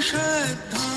श्रद्धा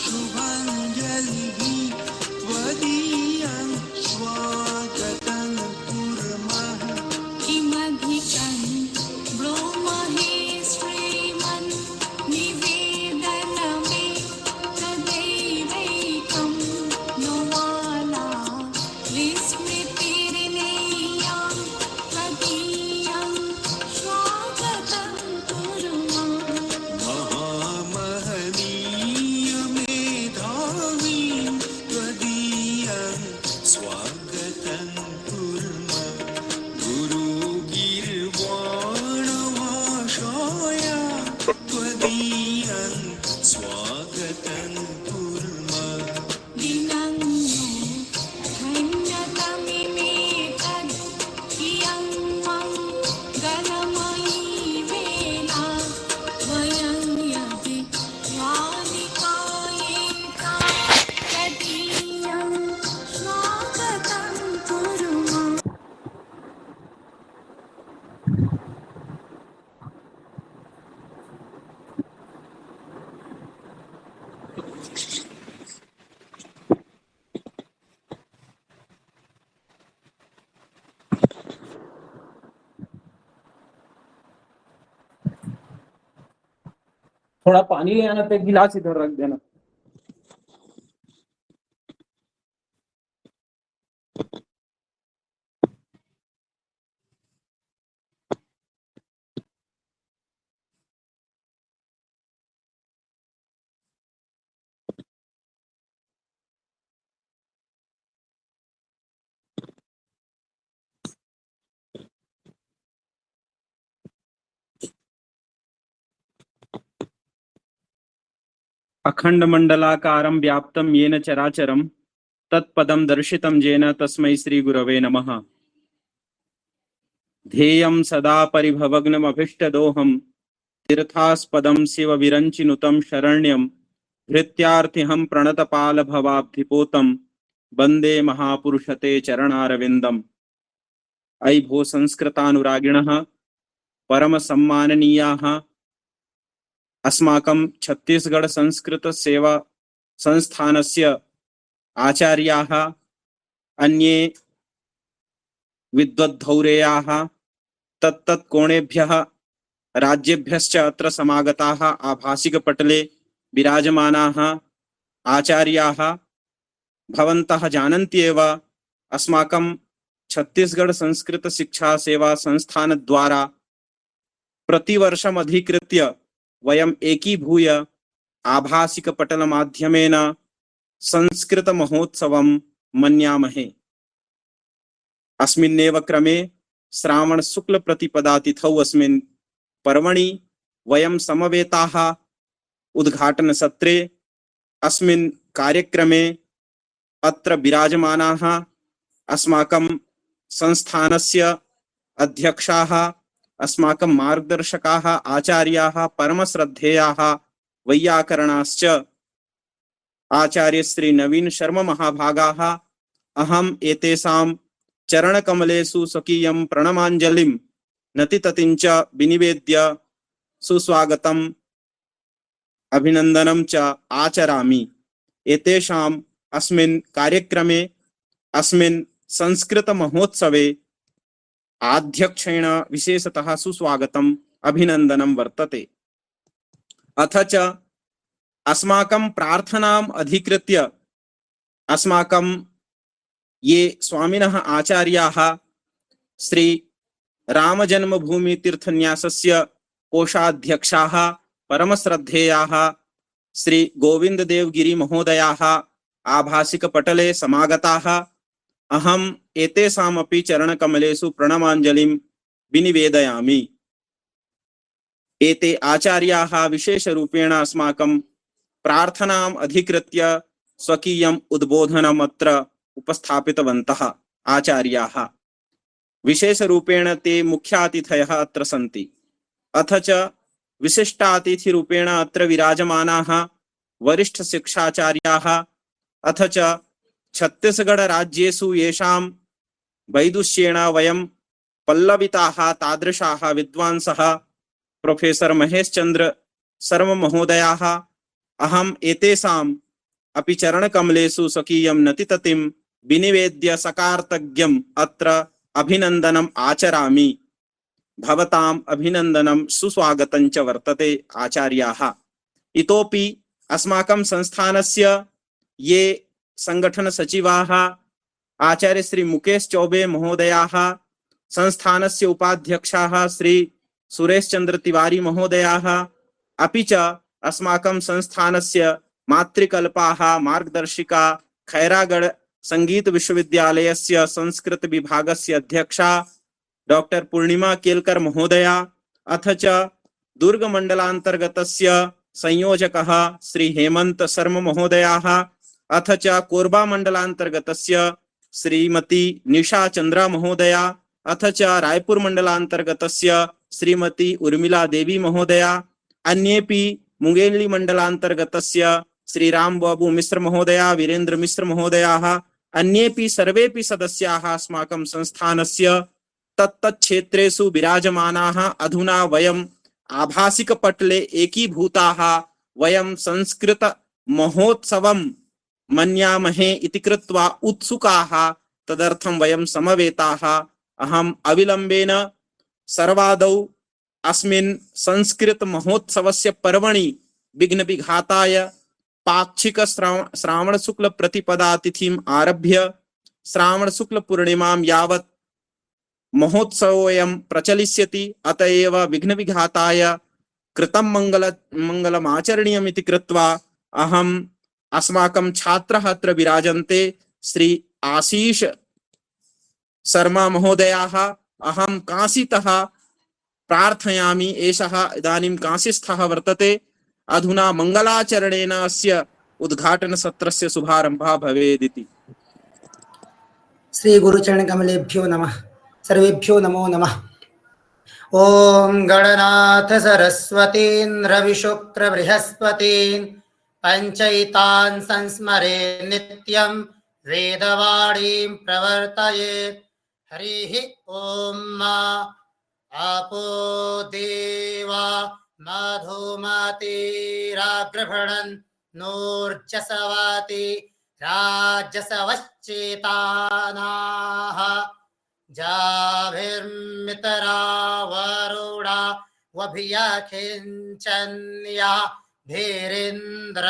शुभांजलि त्वदीयं स्वा थोड़ा पानी ले आना, तो एक गिलास इधर रख देना। अखंड मंडलाकारं व्याप्तं येन चराचरं तत्पदं दर्शितं येन तस्मै श्री गुरवे नमः। ध्येयं सदा परिभवग्नमभीष्टदोहं तीर्थास्पदं शिवविरञ्चिनुतं शरण्यं भृत्यार्थिहं प्रणतपालभवाब्धिपोतं वन्दे महापुरुषते चरणारविन्दम्। अयि भो संस्कृतानुरागिणः परमसम्माननीयाः अस्माकं छत्तीसगढ़ संस्कृत सेवा संस्थानस्य आचार्याः, अन्ये विद्वद्धौरेयाः, तत्तत्कोणेभ्यः राज्येभ्यश्च अत्र समागताः आभासिकपटले विराजमानाः आचार्याः, भवन्तः जानन्ति एव अस्माकं छत्तीसगढ़ संस्कृत शिक्षा सेवा संस्थान द्वारा प्रतिवर्षम् अधिकृत्य वयम् एकीभूय आभासिकपटल माध्यमेन संस्कृत महोत्सवं मन्यामहे। अस्मिन्नेव क्रमे श्रावण शुक्ल प्रतिपदातिथौ अस्मिन् पर्वणि वयं समवेताः उद्घाटन सत्रे अस्मिन् कार्यक्रमे अत्र विराजमानाः अस्माकं संस्थानस्य अध्यक्षाः, अस्माकं मार्गदर्शकाः, आचार्याः, परमश्रद्धेयाः वैयाकरणाश्च आचार्य श्री नवीन शर्मा महाभागाः। अहम् एतेषां चरणकमलेषु स्वकीयं प्रणमाञ्जलिं नतिततिञ्च विनिवेद्य सुस्वागतम् अभिनन्दनं च आचरामि। एतेषाम् अस्मिन् कार्यक्रमे अस्मिन् संस्कृत महोत्सवे आध्यक्षेण विशेषतः सुस्वागतम् अभिनन्दनं वर्तते। अथ च अस्माकं प्रार्थनाम् अधिकृत्य अस्माकं ये स्वामिनः आचार्याः श्री रामजन्मभूमि तीर्थन्यासस्य कोषाध्यक्षाः परमश्रद्धेयाः श्री गोविन्ददेवगिरि महोदयाः आभासिकपटले समागताः। अहम् एतेषामपि चरणकमलेषु प्रणमाञ्जलिं विनिवेदयामि। एते आचार्याः विशेषरूपेण अस्माकं प्रार्थनाम् अधिकृत्य स्वकीयम् उद्बोधनम् अत्र उपस्थापितवन्तः आचार्याः। विशेषरूपेण ते मुख्यातिथयः अत्र सन्ति। अथ च विशिष्टातिथिरूपेण अत्र विराजमानाः वरिष्ठ शिक्षाचार्याः, अथ च छत्तीसगढ़ राज्येषु येषां वैदुष्येण वयं पल्लविताः तादृशाः विद्वांसः प्रोफेसर महेशचंद्र शर्मा महोदयाः। अहम् एतेषाम् अपि चरणकमलेषु स्वकीयं नतिततिं विनिवेद्य सकार्तज्ञम् अत्र अभिनन्दनम् आचरामि। भवताम् अभिनन्दनं सुस्वागतं च वर्तते आचार्याः। इतोपि अस्माकं संस्थानस्य ये संगठन सचिवाः आचार्य श्री मुकेश चौबे महोदयाः, संस्थानस्य उपाध्यक्षाः श्री सुरेश चंद्र तिवारी महोदयाः, अपि च अस्माकं संस्थानस्य मातृकल्पाः मार्गदर्शिका खैरागढ़ संगीत विश्वविद्यालयस्य संस्कृत विभागस्य अध्यक्षा डॉक्टर पूर्णिमा केलकर महोदया, अथ च दुर्ग मंडलांतर्गतस्य संयोजकः श्री हेमंत शर्मा महोदयाः, अथ च कोरबा मंडलांतर्गतस्य श्रीमती निशा चंद्रा महोदया, अथ च रायपुर मंडलांतर्गतस्य श्रीमती उर्मिला देवी महोदया, अन्येपि मुंगेली मंडलांतर्गतस्य श्री राम बाबू मिश्र महोदया, वीरेंद्र मिश्र महोदयाः, अन्येपि सर्वेपि सदस्याः अस्माकं संस्थानस्य तत्तक्षेत्रेषु विराजमानाः। अधुना वयम् आभासिकपटले एकीभूताः वयं संस्कृत महोत्सवं मन्यामहे इति कृत्वा उत्सुकाः, तदर्थं वयं समवेताः। अहम् अविलम्बेन सर्वादौ अस्मिन् संस्कृत महोत्सवस्य पर्वणि विघ्न विघाताय पाक्षिक श्रावण शुक्ल प्रतिपदा तिथिम आरभ्य श्रावण शुक्ल पूर्णिमां यावत् महोत्सवोऽयं प्रचलिष्यति। अतएव विघ्न विघाताय कृतं मंगलमाचरणीयमिति कृत्वा अहम् अस्माकं छात्रः अत्र विराजन्ते श्री आशीष शर्मा महोदयाः। अहं काशीतः प्रार्थयामि, एषः इदानीं काशीस्थः वर्तते। अधुना मंगलाचरणेन अस्य उद्घाटन सत्रस्य शुभारम्भः भवेदिति। श्री गुरुचरण कमलेभ्यो नमः। सर्वेभ्यो नमो नमः। ओम गणनाथ सरस्वतीन्द्र विशुक्र बृहस्पतीन् पंचैतान् संस्मरे नित्यं वेदवाणीं प्रवर्तयेत्। हरिः ओम मा आपो देवा मधुमतीराग्रभणन् नूर्जसवाति राजसवश्चेतानाः जाभिर्मितरा वरुणा वभियखिञ्चन्या भीरिन्द्रमानयन्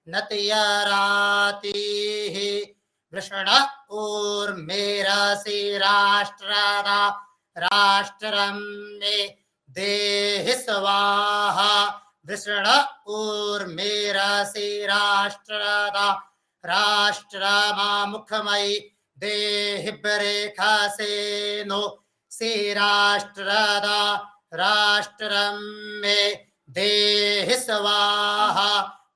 नतियरातिः वृषण ऊर्मेरसि राष्ट्रदा राष्ट्रं मे देहि स्वाहा। वृषण ऊर्मेरसि राष्ट्रदा राष्ट्रमामुखमयि देहि बरेखासेनो श्रीराष्ट्रदा राष्ट्रं मे देहि स्वाहा।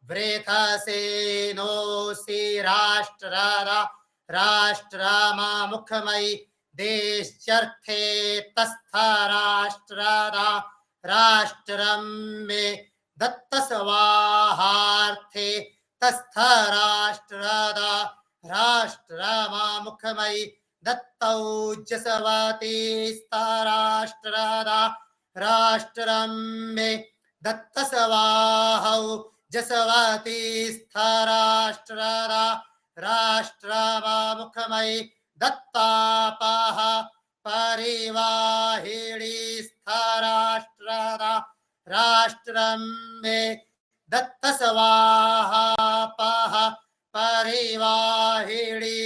वृखासेनो श्रीराष्ट्रदा राष्ट्रमामुखमयि देश्चर्थे तस्था राष्ट्रदा राष्ट्रं मे दत्त स्वाहार्थे तस्था राष्ट्रदा राष्ट्रमामुखमयि दत्तौजसवती राष्ट्रदा राष्ट्रं मे दत्त स्वाहौ जसवती राष्ट्रदा राष्ट्रमामुखमयि दत्तापाः परिवाहिणी राष्ट्रदा राष्ट्रं मे दत्त स्वाहापाः परिवाहिणी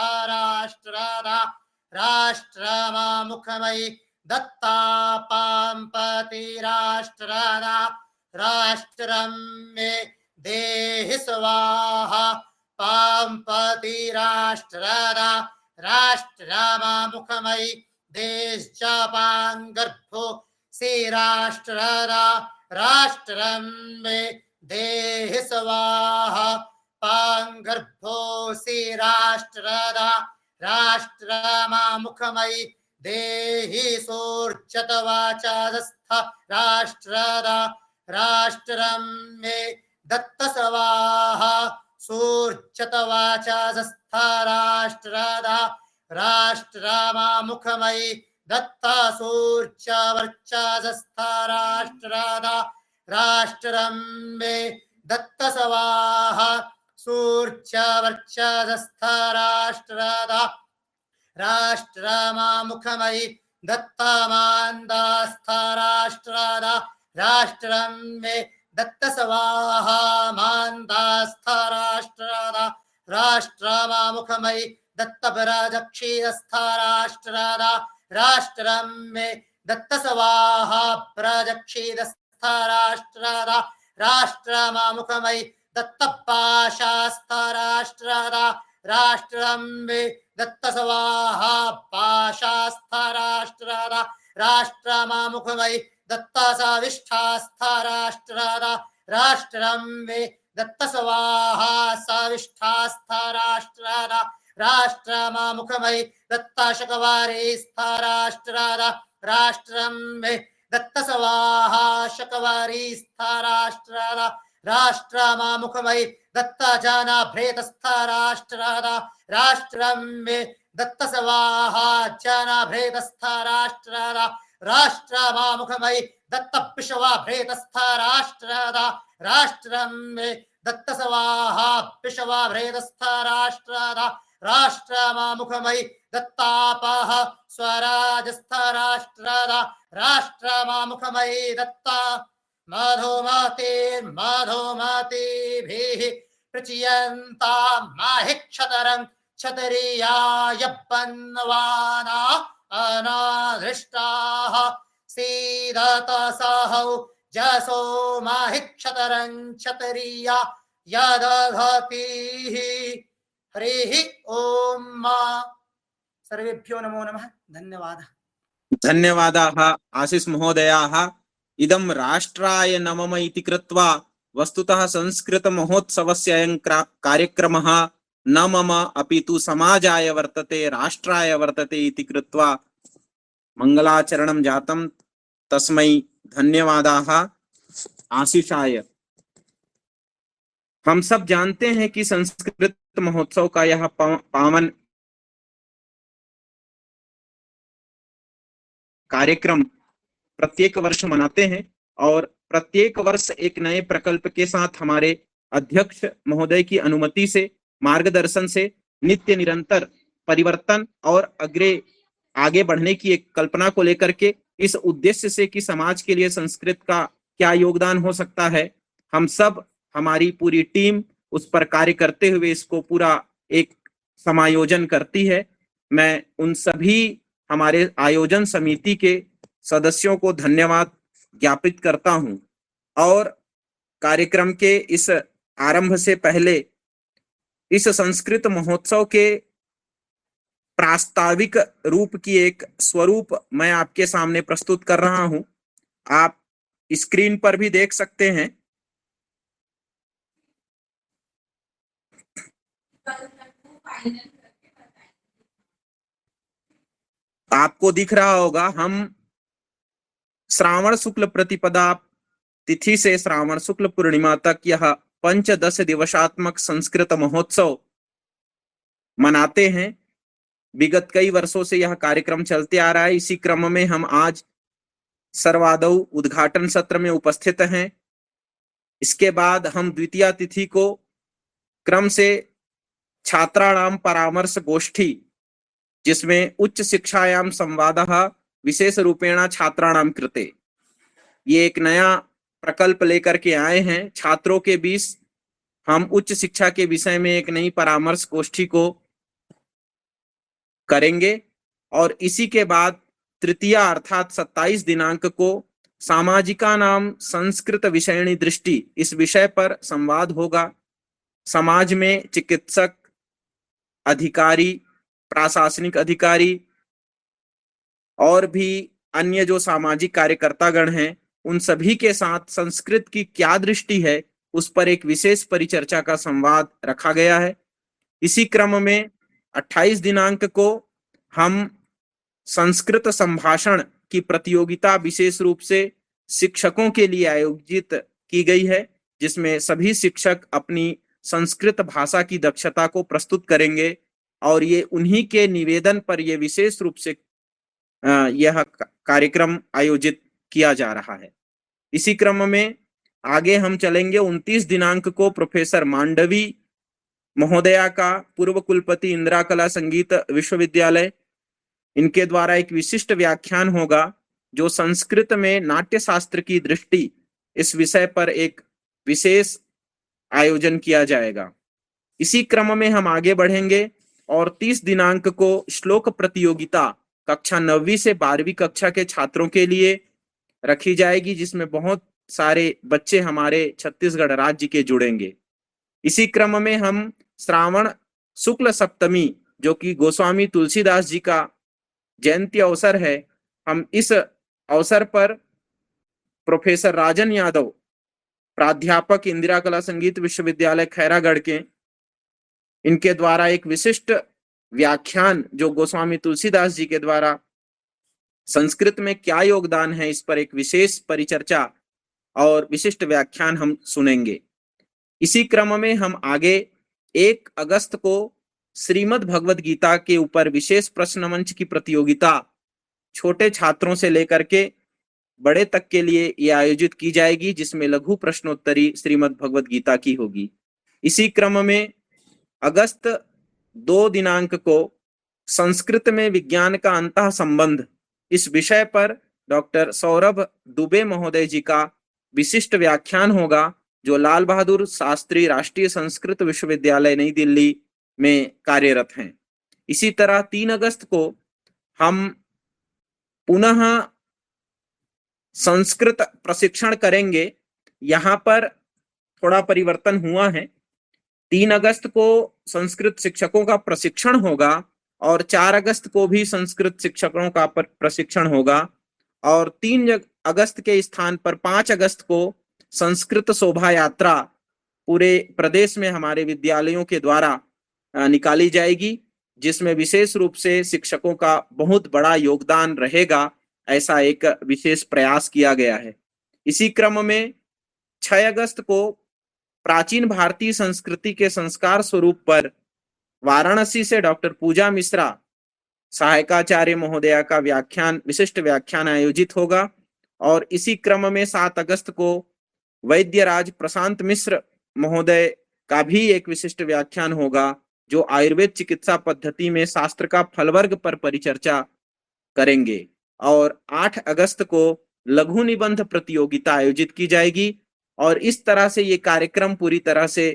राष्ट्रदा राष्ट्रमामुखमयि दत्तापाम्पति राष्ट्रदा राष्ट्रं मे देहि स्वाहा। पाम्पति राष्ट्रदा राष्ट्रमामुखमयि देश्चापाङ्गर्भो श्रीराष्ट्रदा राष्ट्रं मे देहि स्वाहा। पाङ्गर्भो श्रीराष्ट्रदा राष्ट्रमामुखमयि देहि सोर्चतवाचादस्थ राष्ट्रदा राष्ट्रं मे दत्त स्वाहा। सूर्चतवाचादस्थ राष्ट्रदा राष्ट्रमामुखमयि दत्ता सूर्चवर्चादस्थ राष्ट्रदा राष्ट्रं मे दत्त स्वाहा। सूर्चवर्चादस्थ राष्ट्रदा राष्ट्रमामुखमयि दत्ता मान्दास्थ राष्ट्रदा राष्ट्रं मे दत्त स्वाहा। मान्दास्थ राष्ट्रदा राष्ट्रमामुखमयि दत्त प्रजक्षीरस्थ राष्ट्रदा राष्ट्रं मे दत्त स्वाहा। प्रजक्षीरस्थ राष्ट्रदा राष्ट्रमामुखमयि दत्त पाशास्थ राष्ट्रदा राष्ट्रं मे दत्त स्वाहा। पाशास्थ राष्ट्रदा राष्ट्रमामुखमयि दत्ता साविष्ठास्थ राष्ट्रदा राष्ट्रं मे दत्त स्वाहा। साविष्ठास्थ राष्ट्रदा राष्ट्रमामुखमयि दत्ता शकवारीस्थ राष्ट्रदा राष्ट्रं मे दत्त स्वाहा। शकवारीस्थ राष्ट्रदा राष्ट्रमामुखमयि दत्ता जानाभ्रेतस्थ राष्ट्रदा राष्ट्रं मे दत्त स्वाहा। जानाभ्रेतस्थ राष्ट्रदा राष्ट्रमामुखमयि दत्त पिशवाभ्रेतस्थ राष्ट्रदा राष्ट्रं मे दत्त स्वाहा। पिशवाभ्रेतस्थ राष्ट्रदा राष्ट्रमामुखमयि दत्तापाः स्वराजस्थ राष्ट्रदा राष्ट्रमामुखमयि दत्ता मधुमतिर्मधुमतिभिः प्रचीयन्तां माहि क्षतरं क्षत्रियाय बन्धवाना अनादृष्टाः सीदत सहौ जसो माहि क्षतरं क्षत्रिया यदधतिः हरिः ओम। सर्वेभ्यो नमो नमः। धन्यवादः। धन्यवादाः आशीष महोदयाः। इदं राष्ट्राय नमः इति कृत्वा वस्तुतः संस्कृत महोत्सवस्य अयं कार्यक्रमः न मम अपितु समाजाय वर्तते, राष्ट्राय वर्तते इति कृत्वा मंगलाचरणं जातं। तस्मै धन्यवादाः आशीषाय। हम सब जानते हैं कि संस्कृत महोत्सव का यह पावन कार्यक्रम प्रत्येक वर्ष मनाते हैं और प्रत्येक वर्ष एक नए प्रकल्प के साथ हमारे अध्यक्ष महोदय की अनुमति से, मार्गदर्शन से नित्य निरंतर परिवर्तन और आगे बढ़ने की एक कल्पना को लेकर के, इस उद्देश्य से कि समाज के लिए संस्कृत का क्या योगदान हो सकता है, हम सब, हमारी पूरी टीम उस पर कार्य करते हुए इसको पूरा एक समायोजन करती है। मैं उन सभी हमारे आयोजन समिति के सदस्यों को धन्यवाद ज्ञापित करता हूं और कार्यक्रम के इस आरंभ से पहले इस संस्कृत महोत्सव के प्रास्ताविक रूप की एक स्वरूप मैं आपके सामने प्रस्तुत कर रहा हूं। आप स्क्रीन पर भी देख सकते हैं। आपको दिख रहा होगा, हम श्रावण शुक्ल प्रतिपदा तिथि से श्रावण शुक्ल पूर्णिमा तक यह 5-10 दिवसात्मक संस्कृत महोत्सव मनाते हैं। विगत कई वर्षों से यह कार्यक्रम चलते आ रहा है। इसी क्रम में हम आज सर्वादौ उद्घाटन सत्र में उपस्थित हैं। इसके बाद हम द्वितीय तिथि को क्रम से छात्राणाम परामर्श गोष्ठी, जिसमें उच्च शिक्षायाम संवादः विशेष रूपेण छात्राणाम कृते, ये एक नया प्रकल्प लेकर के आए हैं। छात्रों के बीच हम उच्च शिक्षा के विषय में एक नई परामर्श गोष्ठी को करेंगे और इसी के बाद तृतीय अर्थात 27 दिनांक को सामाजिका नाम संस्कृत विषयणी दृष्टि, इस विषय पर संवाद होगा। समाज में चिकित्सक, अधिकारी, प्रशासनिक अधिकारी और भी अन्य जो सामाजिक कार्यकर्तागण हैं, उन सभी के साथ संस्कृत की क्या दृष्टि है, उस पर एक विशेष परिचर्चा का संवाद रखा गया है। इसी क्रम में 28 दिनांक को हम संस्कृत संभाषण की प्रतियोगिता विशेष रूप से शिक्षकों के लिए आयोजित की गई है, जिसमें सभी शिक्षक अपनी संस्कृत भाषा की दक्षता को प्रस्तुत करेंगे और ये उन्हीं के निवेदन पर यह विशेष रूप से यह कार्यक्रम आयोजित किया जा रहा है। इसी क्रम में आगे हम चलेंगे। 29 दिनांक को प्रोफेसर मांडवी महोदया का, पूर्व कुलपति इंदिरा कला संगीत विश्वविद्यालय, इनके द्वारा एक विशिष्ट व्याख्यान होगा जो संस्कृत में नाट्य शास्त्र की दृष्टि, इस विषय पर एक विशेष आयोजन किया जाएगा। इसी क्रम में हम आगे बढ़ेंगे और 30 दिनांक को श्लोक प्रतियोगिता कक्षा 9वीं से 12वीं कक्षा के छात्रों के लिए रखी जाएगी, जिसमें बहुत सारे बच्चे हमारे छत्तीसगढ़ राज्य के जुड़ेंगे। इसी क्रम में हम श्रावण शुक्ल सप्तमी, जो कि गोस्वामी तुलसीदास जी का जयंती अवसर है, हम इस अवसर पर प्रोफेसर राजन यादव, प्राध्यापक इंदिरा कला संगीत विश्वविद्यालय खैरागढ़ के, इनके द्वारा एक विशिष्ट व्याख्यान जो गोस्वामी तुलसीदास जी के द्वारा संस्कृत में क्या योगदान है, इस पर एक विशेष परिचर्चा और विशिष्ट व्याख्यान हम सुनेंगे। इसी क्रम में हम आगे 1 अगस्त को श्रीमद् भगवद गीता के ऊपर विशेष प्रश्न मंच की प्रतियोगिता छोटे छात्रों से लेकर के बड़े तक के लिए ये आयोजित की जाएगी, जिसमें लघु प्रश्नोत्तरी श्रीमद् भगवद गीता की होगी। इसी क्रम में अगस्त 2 दिनांक को संस्कृत में विज्ञान का अंतः संबंध, इस विषय पर डॉक्टर सौरभ दुबे महोदय जी का विशिष्ट व्याख्यान होगा जो लाल बहादुर शास्त्री राष्ट्रीय संस्कृत विश्वविद्यालय नई दिल्ली में कार्यरत हैं। इसी तरह 3 अगस्त को हम पुनः संस्कृत प्रशिक्षण करेंगे। यहाँ पर थोड़ा परिवर्तन हुआ है। 3 अगस्त को संस्कृत शिक्षकों का प्रशिक्षण होगा और 4 अगस्त को भी संस्कृत शिक्षकों का प्रशिक्षण होगा और 3 अगस्त के स्थान पर 5 अगस्त को संस्कृत शोभा यात्रा पूरे प्रदेश में हमारे विद्यालयों के द्वारा निकाली जाएगी, जिसमें विशेष रूप से शिक्षकों का बहुत बड़ा योगदान रहेगा। ऐसा एक विशेष प्रयास किया गया है। इसी क्रम में 6 अगस्त को प्राचीन भारतीय संस्कृति के संस्कार स्वरूप पर वाराणसी से डॉक्टर पूजा मिश्रा सहायकाचार्य महोदया का विशिष्ट व्याख्यान आयोजित होगा और इसी क्रम में 7 अगस्त को वैद्यराज प्रशांत मिश्र महोदय का भी एक विशिष्ट व्याख्यान होगा जो आयुर्वेद चिकित्सा पद्धति में शास्त्र का फलवर्ग पर परिचर्चा करेंगे। और 8 अगस्त को लघु निबंध प्रतियोगिता आयोजित की जाएगी और इस तरह से ये कार्यक्रम पूरी तरह से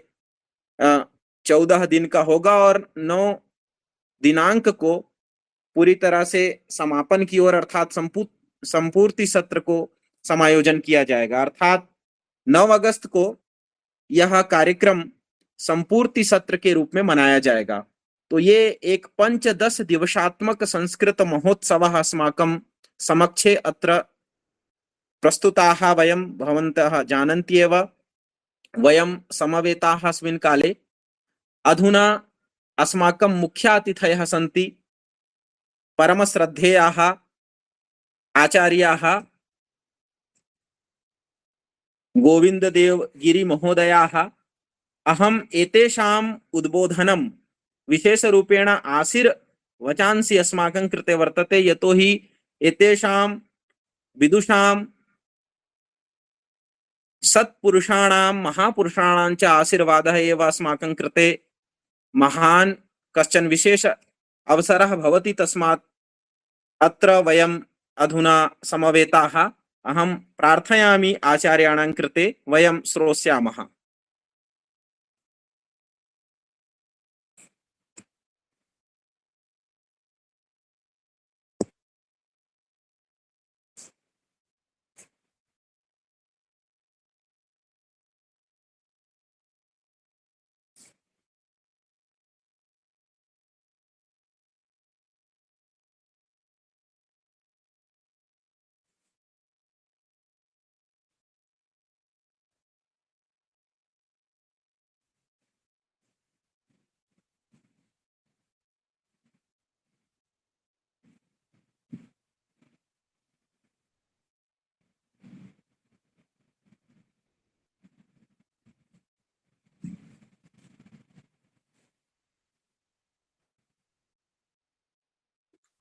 14 दिन का होगा और 9 दिनांक को पूरी तरह से समापन की ओर अर्थात संपूर्ति सत्र को समायोजन किया जाएगा। अर्थात 9 अगस्त को यह कार्यक्रम संपूर्ति सत्र के रूप में मनाया जाएगा। तो ये एक 15 दिवसात्मक संस्कृत महोत्सव अस्माकं समक्षे अत्र प्रस्तुताः वयं भवन्तः जानन्त्येव। वयं समवेताः अस्मिन् काले। अधुना अस्माकं मुख्यातिथयः सन्ति परमश्रद्धेयाः आचार्याः गोविंददेव गिरि महोदयाः। अहम् एतेषाम् उद्बोधनं विशेषरूपेण आशीर्वचांसि अस्माकं कृते वर्तते, यतोहि एतेषां विदुषां सत्पुरुषाणां महापुरुषाणां च आशीर्वादः एव अस्माकं कृते महान् कश्चन विशेष अवसरः भवति। तस्मात् अत्र वयम् अधुना समवेताः। अहं प्रार्थयामि आचार्याणां कृते वयं श्रोष्यामः।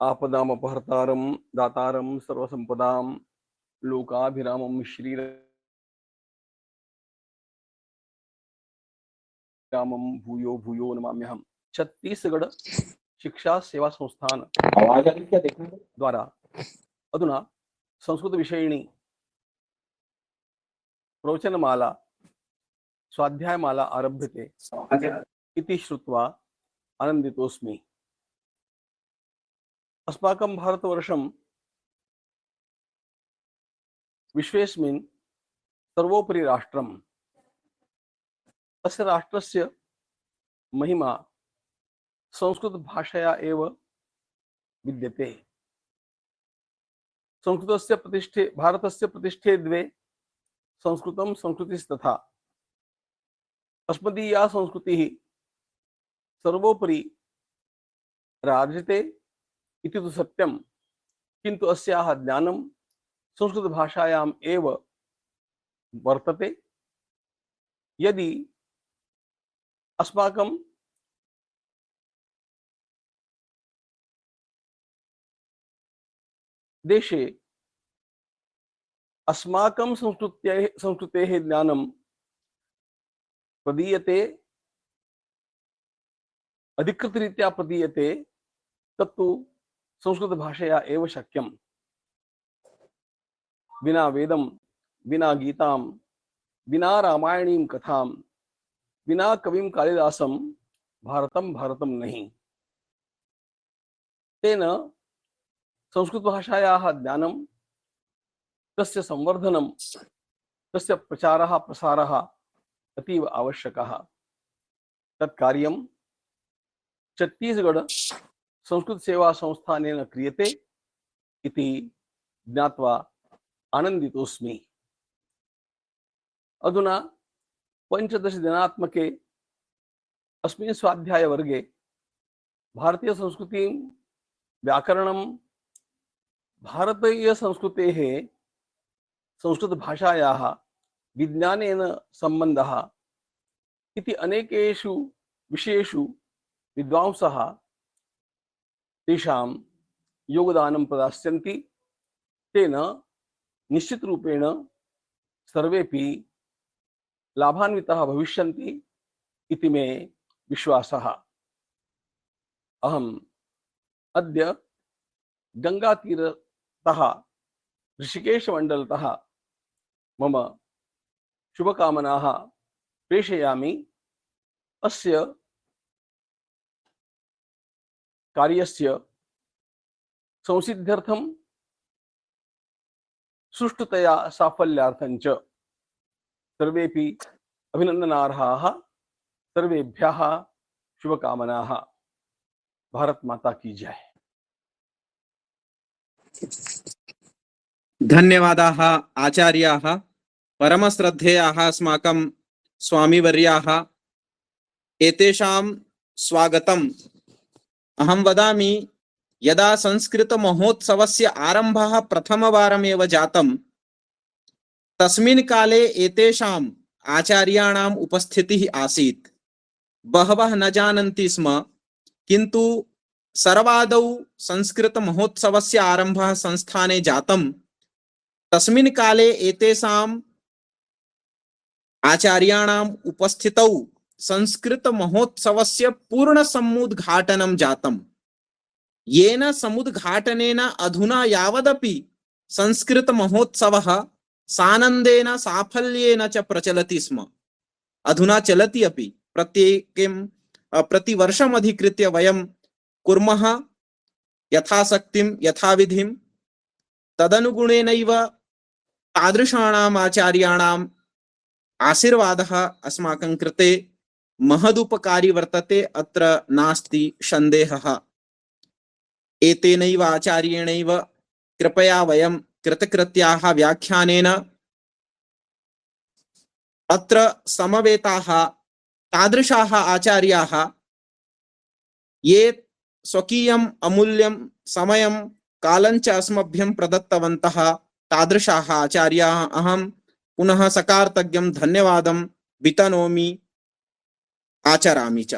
आपदामपहर्तारं दातारं सर्वसंपदां लोकाभिरामं श्रीरामं भूयो भूयो नमाम्यहम्। छत्तीसगढ़ शिक्षा सेवा संस्थान आवाज आ रही क्या देखना द्वारा अधुना संस्कृत विषयिणी प्रवचनमाला स्वाध्यायमाला आरभ्यते इति श्रुत्वा आनन्दितोऽस्मि। अस्माकं भारतवर्षं विश्वेस्मिन् सर्वोपरि राष्ट्रम्। अस्य राष्ट्रस्य महिमा संस्कृत भाषया एव विद्यते। संस्कृतस्य प्रतिष्ठे भारतस्य प्रतिष्ठे द्वे संस्कृतं संस्कृतिस्तथा। अस्मदीया संस्कृतिः सर्वोपरि राजते इति तु सत्यं, किन्तु अस्याः ज्ञानं संस्कृत भाषायाम् एव वर्तते। यदि अस्माकं देशे अस्माकं संस्कृतेः ज्ञानं प्रदीयते, अधिकृतरीत्या प्रदीयते, तत्तु संस्कृत भाषया एव शक्यम्। विना वेदं विना गीतां विना रामायणीं कथां विना कविं कालिदासं भारतं भारतं नहीं। तेन संस्कृतभाषायाः ज्ञानं, तस्य संवर्धनं, तस्य प्रचारः प्रसारः अतीव आवश्यकः। तत्कार्यं छत्तीसगढ़ संस्कृत सेवा संस्थानेन क्रियते इति ज्ञात्वा आनन्दितोऽस्मि। अधुना 15 दिनात्मके अस्मिन् स्वाध्यायवर्गे भारतीय संस्कृतिं, व्याकरणं, भारतीय संस्कृतेः संस्कृत भाषायाः विज्ञानेन सम्बन्धः इति अनेकेषु विषयेषु विद्वांसः तेषां योगदानं प्रदास्यन्ति। तेन निश्चितरूपेण सर्वेपि लाभान्विताः भविष्यन्ति इति मे विश्वासः। अहम् अद्य गंगातीरतः ऋषिकेशमण्डलतः मम शुभकामनाः प्रेषयामि। अस्य कार्यस्य संसिद्ध्यर्थं सुष्ठुतया साफल्यार्थं च सर्वेपि अभिनन्दनार्हाः। सर्वेभ्यः शुभकामनाः। भारत माता की जय। धन्यवादाः आचार्याः, परमश्रद्धेयाः अस्माकं स्वामीवर्याः। एतेषां स्वागतम् अहं वदामि। यदा संस्कृत महोत्सवस्य आरम्भः प्रथमवारमेव जातं, तस्मिन् काले एतेषाम् आचार्याणाम् उपस्थितिः आसीत्। बहवः न जानन्ति स्म, किन्तु सर्वादौ संस्कृत महोत्सवस्य आरम्भः संस्थाने जातं। तस्मिन् काले एतेषाम् आचार्याणाम् उपस्थितौ संस्कृत महोत्सवस्य पूर्ण समुद्घाटनं जातम्। येन समुद्घाटनेन अधुना यावदपि संस्कृत महोत्सवः सानन्देन साफल्येन च प्रचलति स्म। अधुना चलति अपि। प्रतिवर्षम् अधिकृत्य वयं कुर्मः यथाशक्तिं यथाविधिं। तदनुगुणेनैव तादृशाणाम् आचार्याणाम् आशीर्वादः अस्माकं कृते महदुपकारी वर्तते, अत्र नास्ति सन्देहः। एतेनैव आचार्येणैव कृपया वयं कृतकृत्याः व्याख्यानेन अत्र समवेताः तादृशाः आचार्याः ये स्वकीयम् अमूल्यं समयं कालञ्च अस्मभ्यं प्रदत्तवन्तः, तादृशाः आचार्याः अहं पुनः सकार्तज्ञं धन्यवादं वितनोमि, आचरामि च।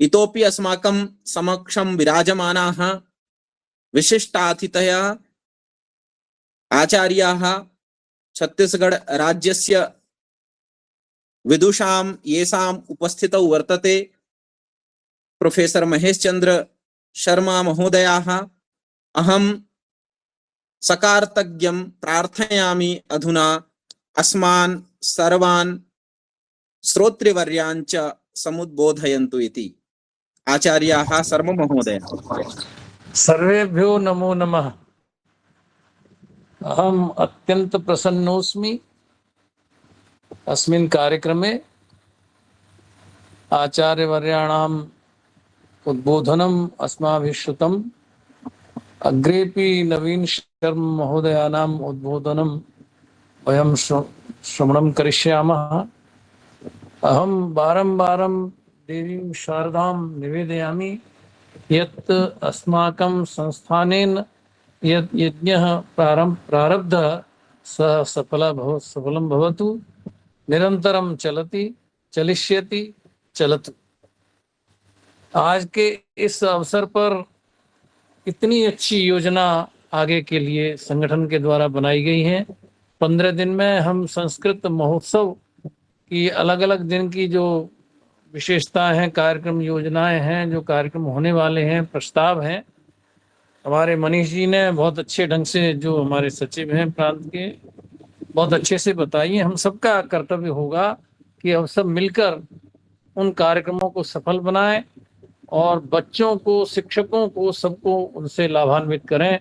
इतोपि अस्माकं समक्षं विराजमानाः विशिष्टातिथयः आचार्याः छत्तीसगढ़ राज्यस्य विदुषां येषाम् उपस्थितौ वर्तते प्रोफेसर महेश चंद्र शर्मा महोदयाः। अहं सकार्तज्ञं प्रार्थयामि अधुना अस्मान् सर्वान् श्रोतृवर्यान् च समुद्बोधयन्तु इति। आचार्याः सर्वमहोदयाः। सर्वेभ्यो नमो नमः। अहम अत्यंत प्रसन्नोस्मि अस्मिन् कार्यक्रमे आचार्यवर्याणाम् उद्बोधनम् अस्माभिः श्रुतम्। अग्रेपि नवीन शर्मा महोदयानाम् उद्बोधनं वयं श्रवणं करिष्यामः। अहं बारं देवीं शारदां निवेदयामि यत् अस्माकं संस्थानेन यत् यज्ञः प्रारब्धः सः सफलं भवतु, निरन्तरं चलति, चलिष्यति, चलतु। आज के इस अवसर पर इतनी अच्छी योजना आगे के लिए संगठन के द्वारा बनाई गई है। 15 दिन में हम संस्कृत महोत्सव की अलग अलग दिन की जो विशेषताएं हैं, कार्यक्रम योजनाएं हैं, जो कार्यक्रम होने वाले हैं, प्रस्ताव हैं, हमारे मनीष जी ने बहुत अच्छे ढंग से, जो हमारे सचिव हैं प्रांत के, बहुत अच्छे से बताई है। हम सबका कर्तव्य होगा कि हम सब मिलकर उन कार्यक्रमों को सफल बनाएं और बच्चों को, शिक्षकों को, सबको उनसे लाभान्वित करें।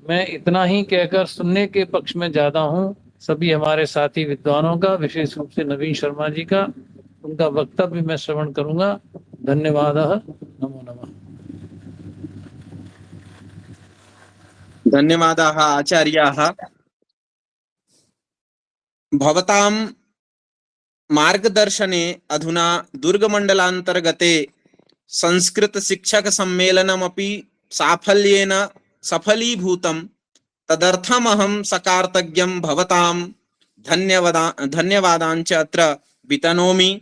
मैं इतना ही कहकर सुनने के पक्ष में ज्यादा हूँ। सभी हमारे साथी विद्वानों का, विशेष रूप से नवीन शर्मा जी का, उनका वक्तव्य मैं श्रवण करूंगा। धन्यवाद। नमो नमः। धन्यवादाः आचार्याः। भवतां मार्गदर्शने अधुना दुर्गमण्डलान्तर्गते संस्कृतशिक्षकसम्मेलनमपि साफल्येन सफलीभूतं। तदर्थमहं सकार्तज्ञं भवतां धन्यवादांच अत्र वितनोमि।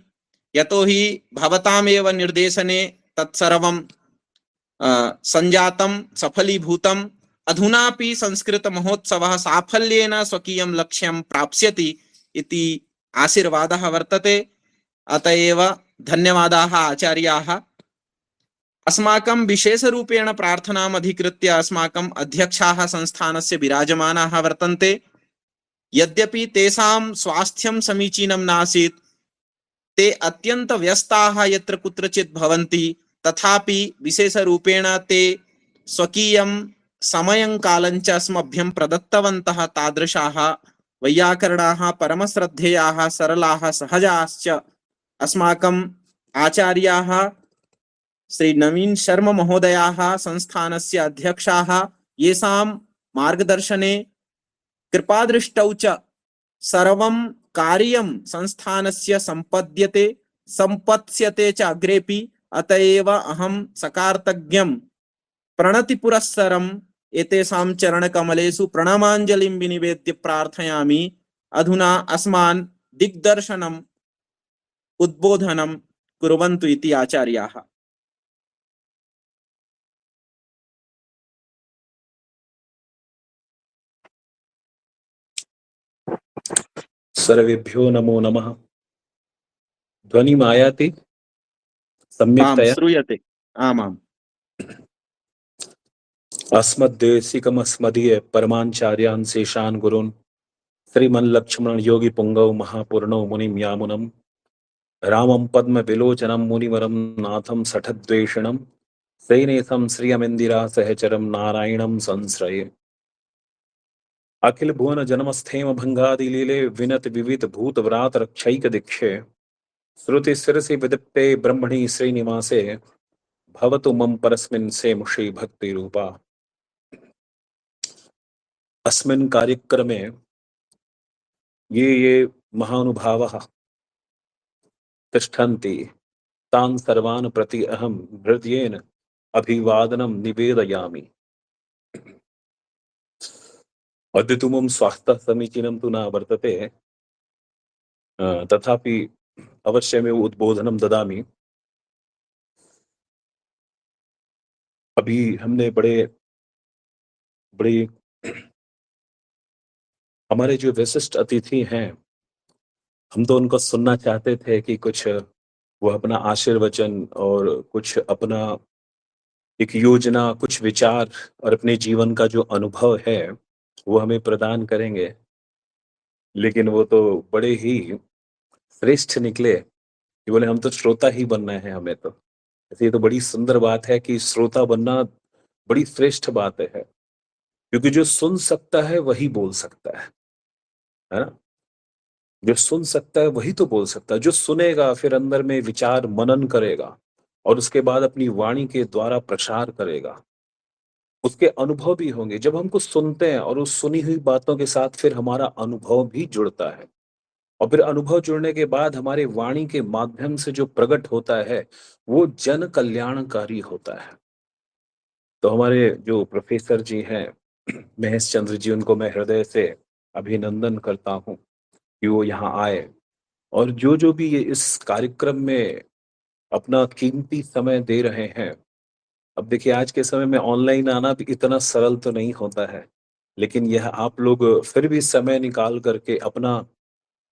यतोहि भवतामेव निर्देशने तत्सर्वं संजातं, सफलीभूतम्। अधुनापि संस्कृतमहोत्सवः साफल्येन स्वकीयं लक्ष्यं प्राप्स्यति इति आशीर्वादः वर्तते। अत एव धन्यवादाः आचार्याः। अस्माकं विशेषरूपेण प्रार्थनाम् अधिकृत्य अस्माकं अध्यक्षाः संस्थानस्य विराजमानाः वर्तन्ते। यद्यपि तेषां स्वास्थ्यं समीचीनं नासीत्, ते अत्यन्त व्यस्ताः यत्र कुत्रचित् भवन्ति, तथापि विशेषरूपेण ते स्वकीयं समयं कालञ्च अस्मभ्यं प्रदत्तवन्तः। तादृशाः वैयाकरणाः परमश्रद्धेयाः, सरलाः, सहजाश्च अस्माकम् आचार्याः श्री नवीन शर्मा महोदयाः संस्थानस्य अध्यक्षाः, येषां मार्गदर्शने कृपादृष्टौ च सर्वं कार्यं संस्थानस्य सम्पत्स्यते च अग्रेपि। अत एव अहं सकार्तज्ञं प्रणतिपुरस्सरम् एतेषां चरणकमलेषु प्रणामाञ्जलिं विनिवेद्य प्रार्थयामि। अधुना अस्मान् दिग्दर्शनम् उद्बोधनं कुर्वन्तु इति आचार्याः। सर्वेभ्यो नमो नमः। ध्वनिम् आयाति सम्यक्तया? श्रूयते। आमाम्। अस्मद्देशिकमस्मदीय परमाचार्यान् शेषान् गुरून् श्रीमल्लक्ष्मण योगी पुंगव महापूर्णो मुनिं यामुनं रामं पद्म विलोचनं मुनिवरं नाथं सठद्वेषणं सैनेशं श्रियमिन्दिरा सहचरं नारायणं संश्रये। अखिल भुवन जन्मस्थेम भंगादि लीले विनत विविध भूत व्रात रक्षैक दीक्षे श्रुति शिरसि विदीप्ते ब्रह्मणि श्रीनिवासे भवतु मम परस्मिन् सेमुषी भक्ति रूपा। अस्मिन् कार्यक्रमे ये महानुभावः तिष्ठन्ति तान् सर्वान् प्रति अहं हृदयेन अभिवादनं निवेदयामि। अद्य तु मम स्वास्थ्यः समीचीनं तु न वर्तते, तथापि अवश्यमेव उद्बोधनं ददामि। अभी हमने बड़े हमारे जो विशिष्ट अतिथि हैं, हम तो उनको सुनना चाहते थे कि कुछ वो अपना आशीर्वचन और कुछ अपना एक योजना, कुछ विचार और अपने जीवन का जो अनुभव है वो हमें प्रदान करेंगे। लेकिन वो तो बड़े ही श्रेष्ठ निकले कि बोले हम तो श्रोता ही बनना है हमें तो। ऐसे ये तो बड़ी सुंदर बात है कि श्रोता बनना बड़ी श्रेष्ठ बात है, क्योंकि जो सुन सकता है वही बोल सकता है ना। जो सुन सकता है वही तो बोल सकता है। जो सुनेगा फिर अंदर में विचार मनन करेगा और उसके बाद अपनी वाणी के द्वारा प्रचार करेगा, उसके अनुभव भी होंगे। जब हमको सुनते हैं और उस सुनी हुई बातों के साथ फिर हमारा अनुभव भी जुड़ता है, और फिर अनुभव जुड़ने के बाद हमारे वाणी के माध्यम से जो प्रकट होता है वो जन कल्याणकारी होता है। तो हमारे जो प्रोफेसर जी हैं महेश चंद्र जी, उनको मैं हृदय से अभिनंदन करता हूँ कि वो यहाँ आए और जो भी ये इस कार्यक्रम में अपना कीमती समय दे रहे हैं। अब देखिए आज के समय में ऑनलाइन आना भी इतना सरल तो नहीं होता है, लेकिन यह आप लोग फिर भी समय निकाल करके अपना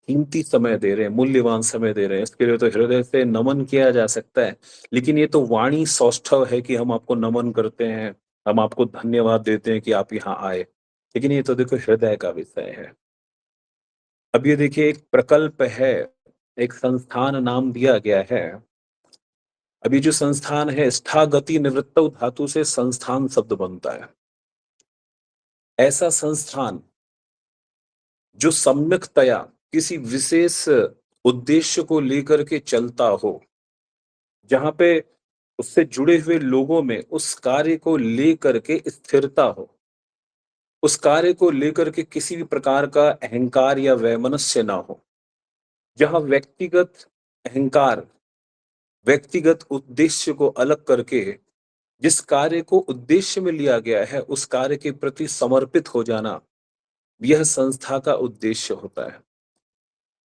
कीमती समय दे रहे हैं, मूल्यवान समय दे रहे हैं। इसके लिए तो हृदय से नमन किया जा सकता है। लेकिन ये तो वाणी सौष्ठव है कि हम आपको नमन करते हैं, हम आपको धन्यवाद देते हैं कि आप यहाँ आए, लेकिन ये तो देखो हृदय का विषय है। अब ये देखिए, एक प्रकल्प है, एक संस्थान नाम दिया गया है। अब ये जो संस्थान है, स्थागति निवृत्तौ धातु से संस्थान शब्द बनता है। ऐसा संस्थान जो सम्यक्तया किसी विशेष उद्देश्य को लेकर के चलता हो, जहां पे उससे जुड़े हुए लोगों में उस कार्य को लेकर के स्थिरता हो, उस कार्य को लेकर के किसी भी प्रकार का अहंकार या वैमनस्य ना हो, जहां व्यक्तिगत अहंकार, व्यक्तिगत उद्देश्य को अलग करके जिस कार्य को उद्देश्य में लिया गया है उस कार्य के प्रति समर्पित हो जाना, यह संस्था का उद्देश्य होता है।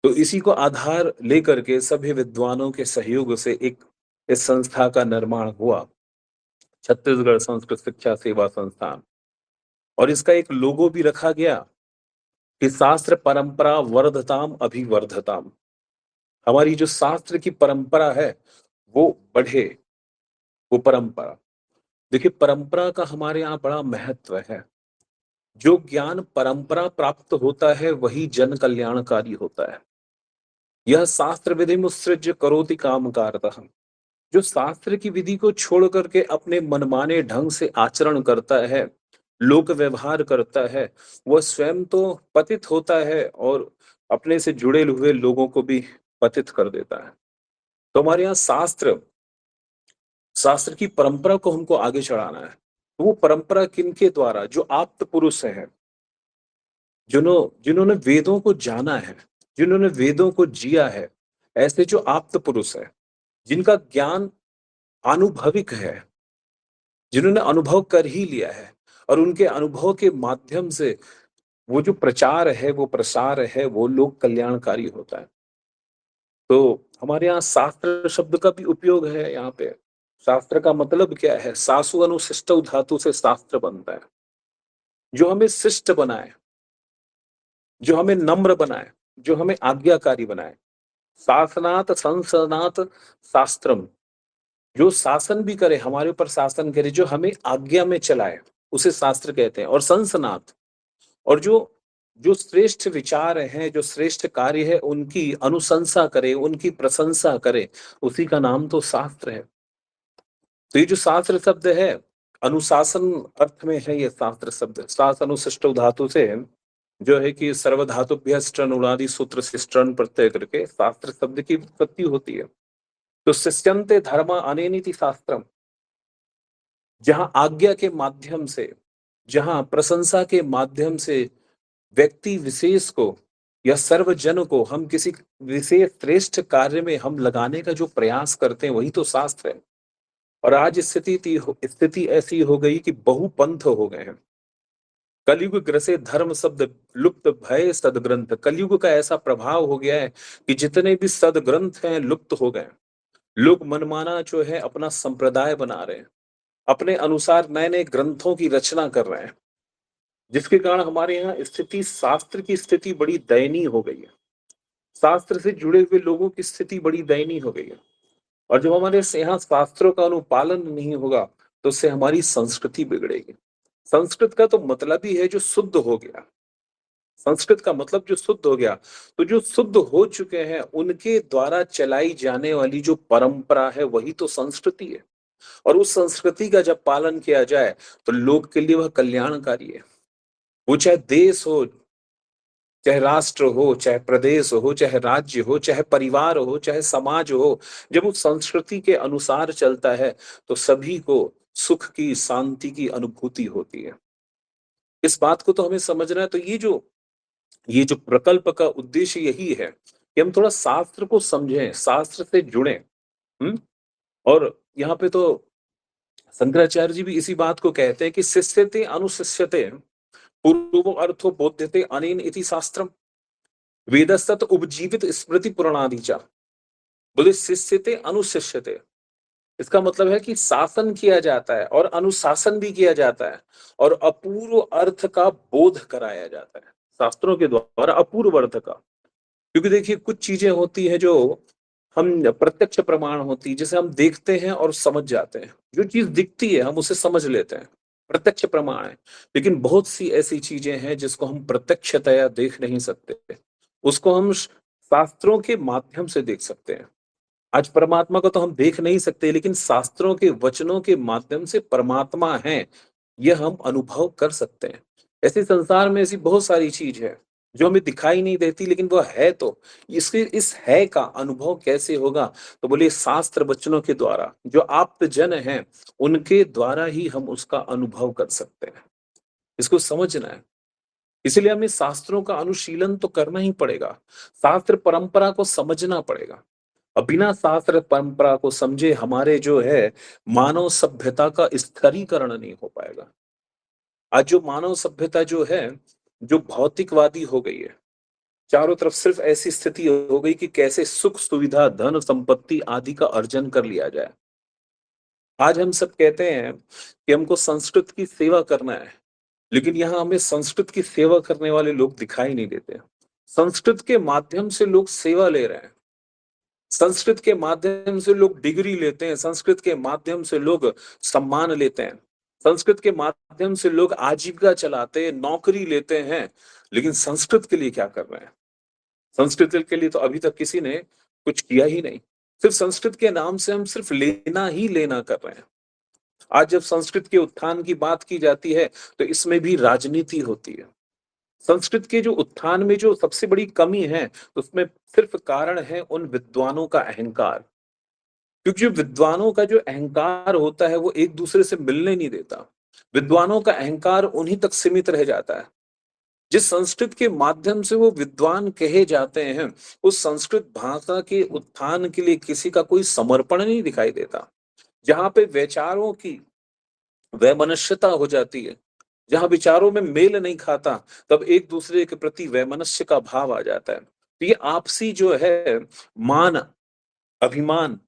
तो इसी को आधार लेकर के सभी विद्वानों के सहयोग से एक इस संस्था का निर्माण हुआ, छत्तीसगढ़ संस्कृत शिक्षा सेवा संस्थान। और इसका एक लोगो भी रखा गया कि शास्त्र परंपरा वर्धताम अभिवर्धताम। हमारी जो शास्त्र की परंपरा है वो बढ़े, वो परंपरा। देखिए, परंपरा का हमारे यहाँ बड़ा महत्व है। जो ज्ञान परंपरा प्राप्त होता है वही जन कल्याणकारी होता है। यह शास्त्र विधि मुत्सृज्य करोति कामकारतः। जो शास्त्र की विधि को छोड़ करके अपने मनमाने ढंग से आचरण करता है, लोक व्यवहार करता है, वह स्वयं तो पतित होता है और अपने से जुड़े हुए लोगों को भी पतित कर देता है। तो हमारे यहाँ शास्त्र की परंपरा को हमको आगे चढ़ाना है। तो वो परंपरा किनके द्वारा? जो आप्त पुरुष हैं, जिन्होंने वेदों को जाना है, जिन्होंने वेदों को जिया है, ऐसे जो आप्त पुरुष है, जिनका ज्ञान आनुभविक है, जिन्होंने अनुभव कर ही लिया है, और उनके अनुभव के माध्यम से वो जो प्रचार है, वो प्रसार है, वो लोक कल्याणकारी होता है। तो हमारे यहाँ शास्त्र शब्द का भी उपयोग है। यहाँ पे शास्त्र का मतलब क्या है? सासु अनुशिष्ट धातु से शास्त्र बनता है, जो हमें शिष्ट बनाए, जो हमें नम्र बनाए, जो हमें आज्ञाकारी बनाए। शासनात संसनात शास्त्रम, जो शासन भी करे, हमारे ऊपर शासन करे, जो हमें आज्ञा में चलाए, उसे शास्त्र कहते हैं। और संसनात, और जो श्रेष्ठ विचार हैं, जो श्रेष्ठ कार्य है, उनकी अनुशंसा करे, उनकी प्रशंसा करे, उसी का नाम तो शास्त्र है। तो ये जो शास्त्र शब्द है, अनुशासन अर्थ में है ये शास्त्र शब्द। शास अनुशिष्ट धातु से जो है कि सर्वधातुभ्यः स्टृण उणादि सूत्र से स्टृण प्रत्यय करके शास्त्र शब्द की उत्पत्ति होती है। तो शिष्यन्ते धर्म अनेनिति शास्त्रम, जहां आज्ञा के माध्यम से, जहां प्रशंसा के माध्यम से व्यक्ति विशेष को या सर्वजन को हम किसी विशेष श्रेष्ठ कार्य में हम लगाने का जो प्रयास करते हैं, वही तो शास्त्र है। और आज स्थिति ऐसी हो गई कि बहुपंथ हो गए हैं। कलयुग ग्रसे धर्म शब्द लुप्त भय सदग्रंथ। कलयुग का ऐसा प्रभाव हो गया है कि जितने भी सदग्रंथ हैं लुप्त हो गए। लोग मनमाना जो है अपना संप्रदाय बना रहे हैं, अपने अनुसार नए नए ग्रंथों की रचना कर रहे हैं, जिसके कारण हमारे यहाँ स्थिति, शास्त्र की स्थिति बड़ी दयनीय हो गई है। शास्त्र से जुड़े हुए लोगों की स्थिति बड़ी दयनीय हो गई है। और जब हमारे यहाँ शास्त्रों का अनुपालन नहीं होगा तो उससे हमारी संस्कृति बिगड़ेगी। संस्कृत का तो मतलब ही है जो शुद्ध हो गया। संस्कृत का मतलब जो शुद्ध हो गया। तो जो शुद्ध हो चुके हैं उनके द्वारा चलाई जाने वाली जो परंपरा है वही तो संस्कृति है। और उस संस्कृति का जब पालन किया जाए तो लोग के लिए वह कल्याणकारी है। वो चाहे देश हो, चाहे राष्ट्र हो, चाहे प्रदेश हो, चाहे राज्य हो, चाहे परिवार हो, चाहे समाज हो, जब उस संस्कृति के अनुसार चलता है तो सभी को सुख की, शांति की अनुभूति होती है। इस बात को तो हमें समझना है। तो ये जो प्रकल्प का उद्देश्य यही है कि हम थोड़ा शास्त्र को समझें, शास्त्र से जुड़ें। और यहाँ पे तो शंकराचार्य जी भी इसी बात को कहते हैं कि शिष्यते अनुशिष्यते पूर्व अर्थो बोध्यते अनेन इति शास्त्रम वेदस्तत उपजीवित स्मृति पुराणादिचा। बोले शिष्यते अनुशिष्यते, इसका मतलब है कि शासन किया जाता है और अनुशासन भी किया जाता है और अपूर्व अर्थ का बोध कराया जाता है शास्त्रों के द्वारा, अपूर्व अर्थ का। क्योंकि देखिए कुछ चीजें होती है जो हम प्रत्यक्ष प्रमाण होती है, जिसे हम देखते हैं और समझ जाते हैं। जो चीज दिखती है हम उसे समझ लेते हैं, प्रत्यक्ष प्रमाण है। लेकिन बहुत सी ऐसी चीजें हैं जिसको हम प्रत्यक्षतया देख नहीं सकते, उसको हम शास्त्रों के माध्यम से देख सकते हैं। आज परमात्मा को तो हम देख नहीं सकते, लेकिन शास्त्रों के वचनों के माध्यम से परमात्मा है, यह हम अनुभव कर सकते हैं। ऐसे संसार में ऐसी बहुत सारी चीज है जो हमें दिखाई नहीं देती, लेकिन वो है। तो इस है का अनुभव कैसे होगा? तो बोले शास्त्र वचनों के द्वारा, जो आप्त जन हैं उनके द्वारा ही हम उसका अनुभव कर सकते हैं। इसको समझना है। इसलिए हमें शास्त्रों का अनुशीलन तो करना ही पड़ेगा, शास्त्र परंपरा को समझना पड़ेगा। अब बिना शास्त्र परंपरा को समझे हमारे जो है मानव सभ्यता का स्तरीकरण नहीं हो पाएगा। आज जो मानव सभ्यता जो है, जो भौतिकवादी हो गई है, चारों तरफ सिर्फ ऐसी स्थिति हो गई कि कैसे सुख सुविधा धन संपत्ति आदि का अर्जन कर लिया जाए। आज हम सब कहते हैं कि हमको संस्कृत की सेवा करना है, लेकिन यहाँ हमें संस्कृत की सेवा करने वाले लोग दिखाई नहीं देते। संस्कृत के माध्यम से लोग सेवा ले रहे हैं, संस्कृत के माध्यम से लोग डिग्री लेते हैं, संस्कृत के माध्यम से लोग सम्मान लेते हैं, संस्कृत के माध्यम से लोग आजीविका चलाते हैं, नौकरी लेते हैं। लेकिन संस्कृत के लिए क्या कर रहे हैं? संस्कृत के लिए तो अभी तक किसी ने कुछ किया ही नहीं। सिर्फ संस्कृत के नाम से हम सिर्फ लेना ही लेना कर रहे हैं। आज जब संस्कृत के उत्थान की बात की जाती है तो इसमें भी राजनीति होती है। संस्कृत के जो उत्थान में जो सबसे बड़ी कमी है उसमें सिर्फ कारण है उन विद्वानों का अहंकार। क्योंकि जो विद्वानों का जो अहंकार होता है वो एक दूसरे से मिलने नहीं देता। विद्वानों का अहंकार उन्हीं तक सीमित रह जाता है। जिस संस्कृत के माध्यम से वो विद्वान कहे जाते हैं, उस संस्कृत भाषा के उत्थान के लिए किसी का कोई समर्पण नहीं दिखाई देता। जहां पे विचारों की वैमनस्यता हो जाती है, जहां विचारों में मेल नहीं खाता, तब एक दूसरे के प्रति वैमनस्य का भाव आ जाता है। तो ये आपसी जो है मान अभिमान,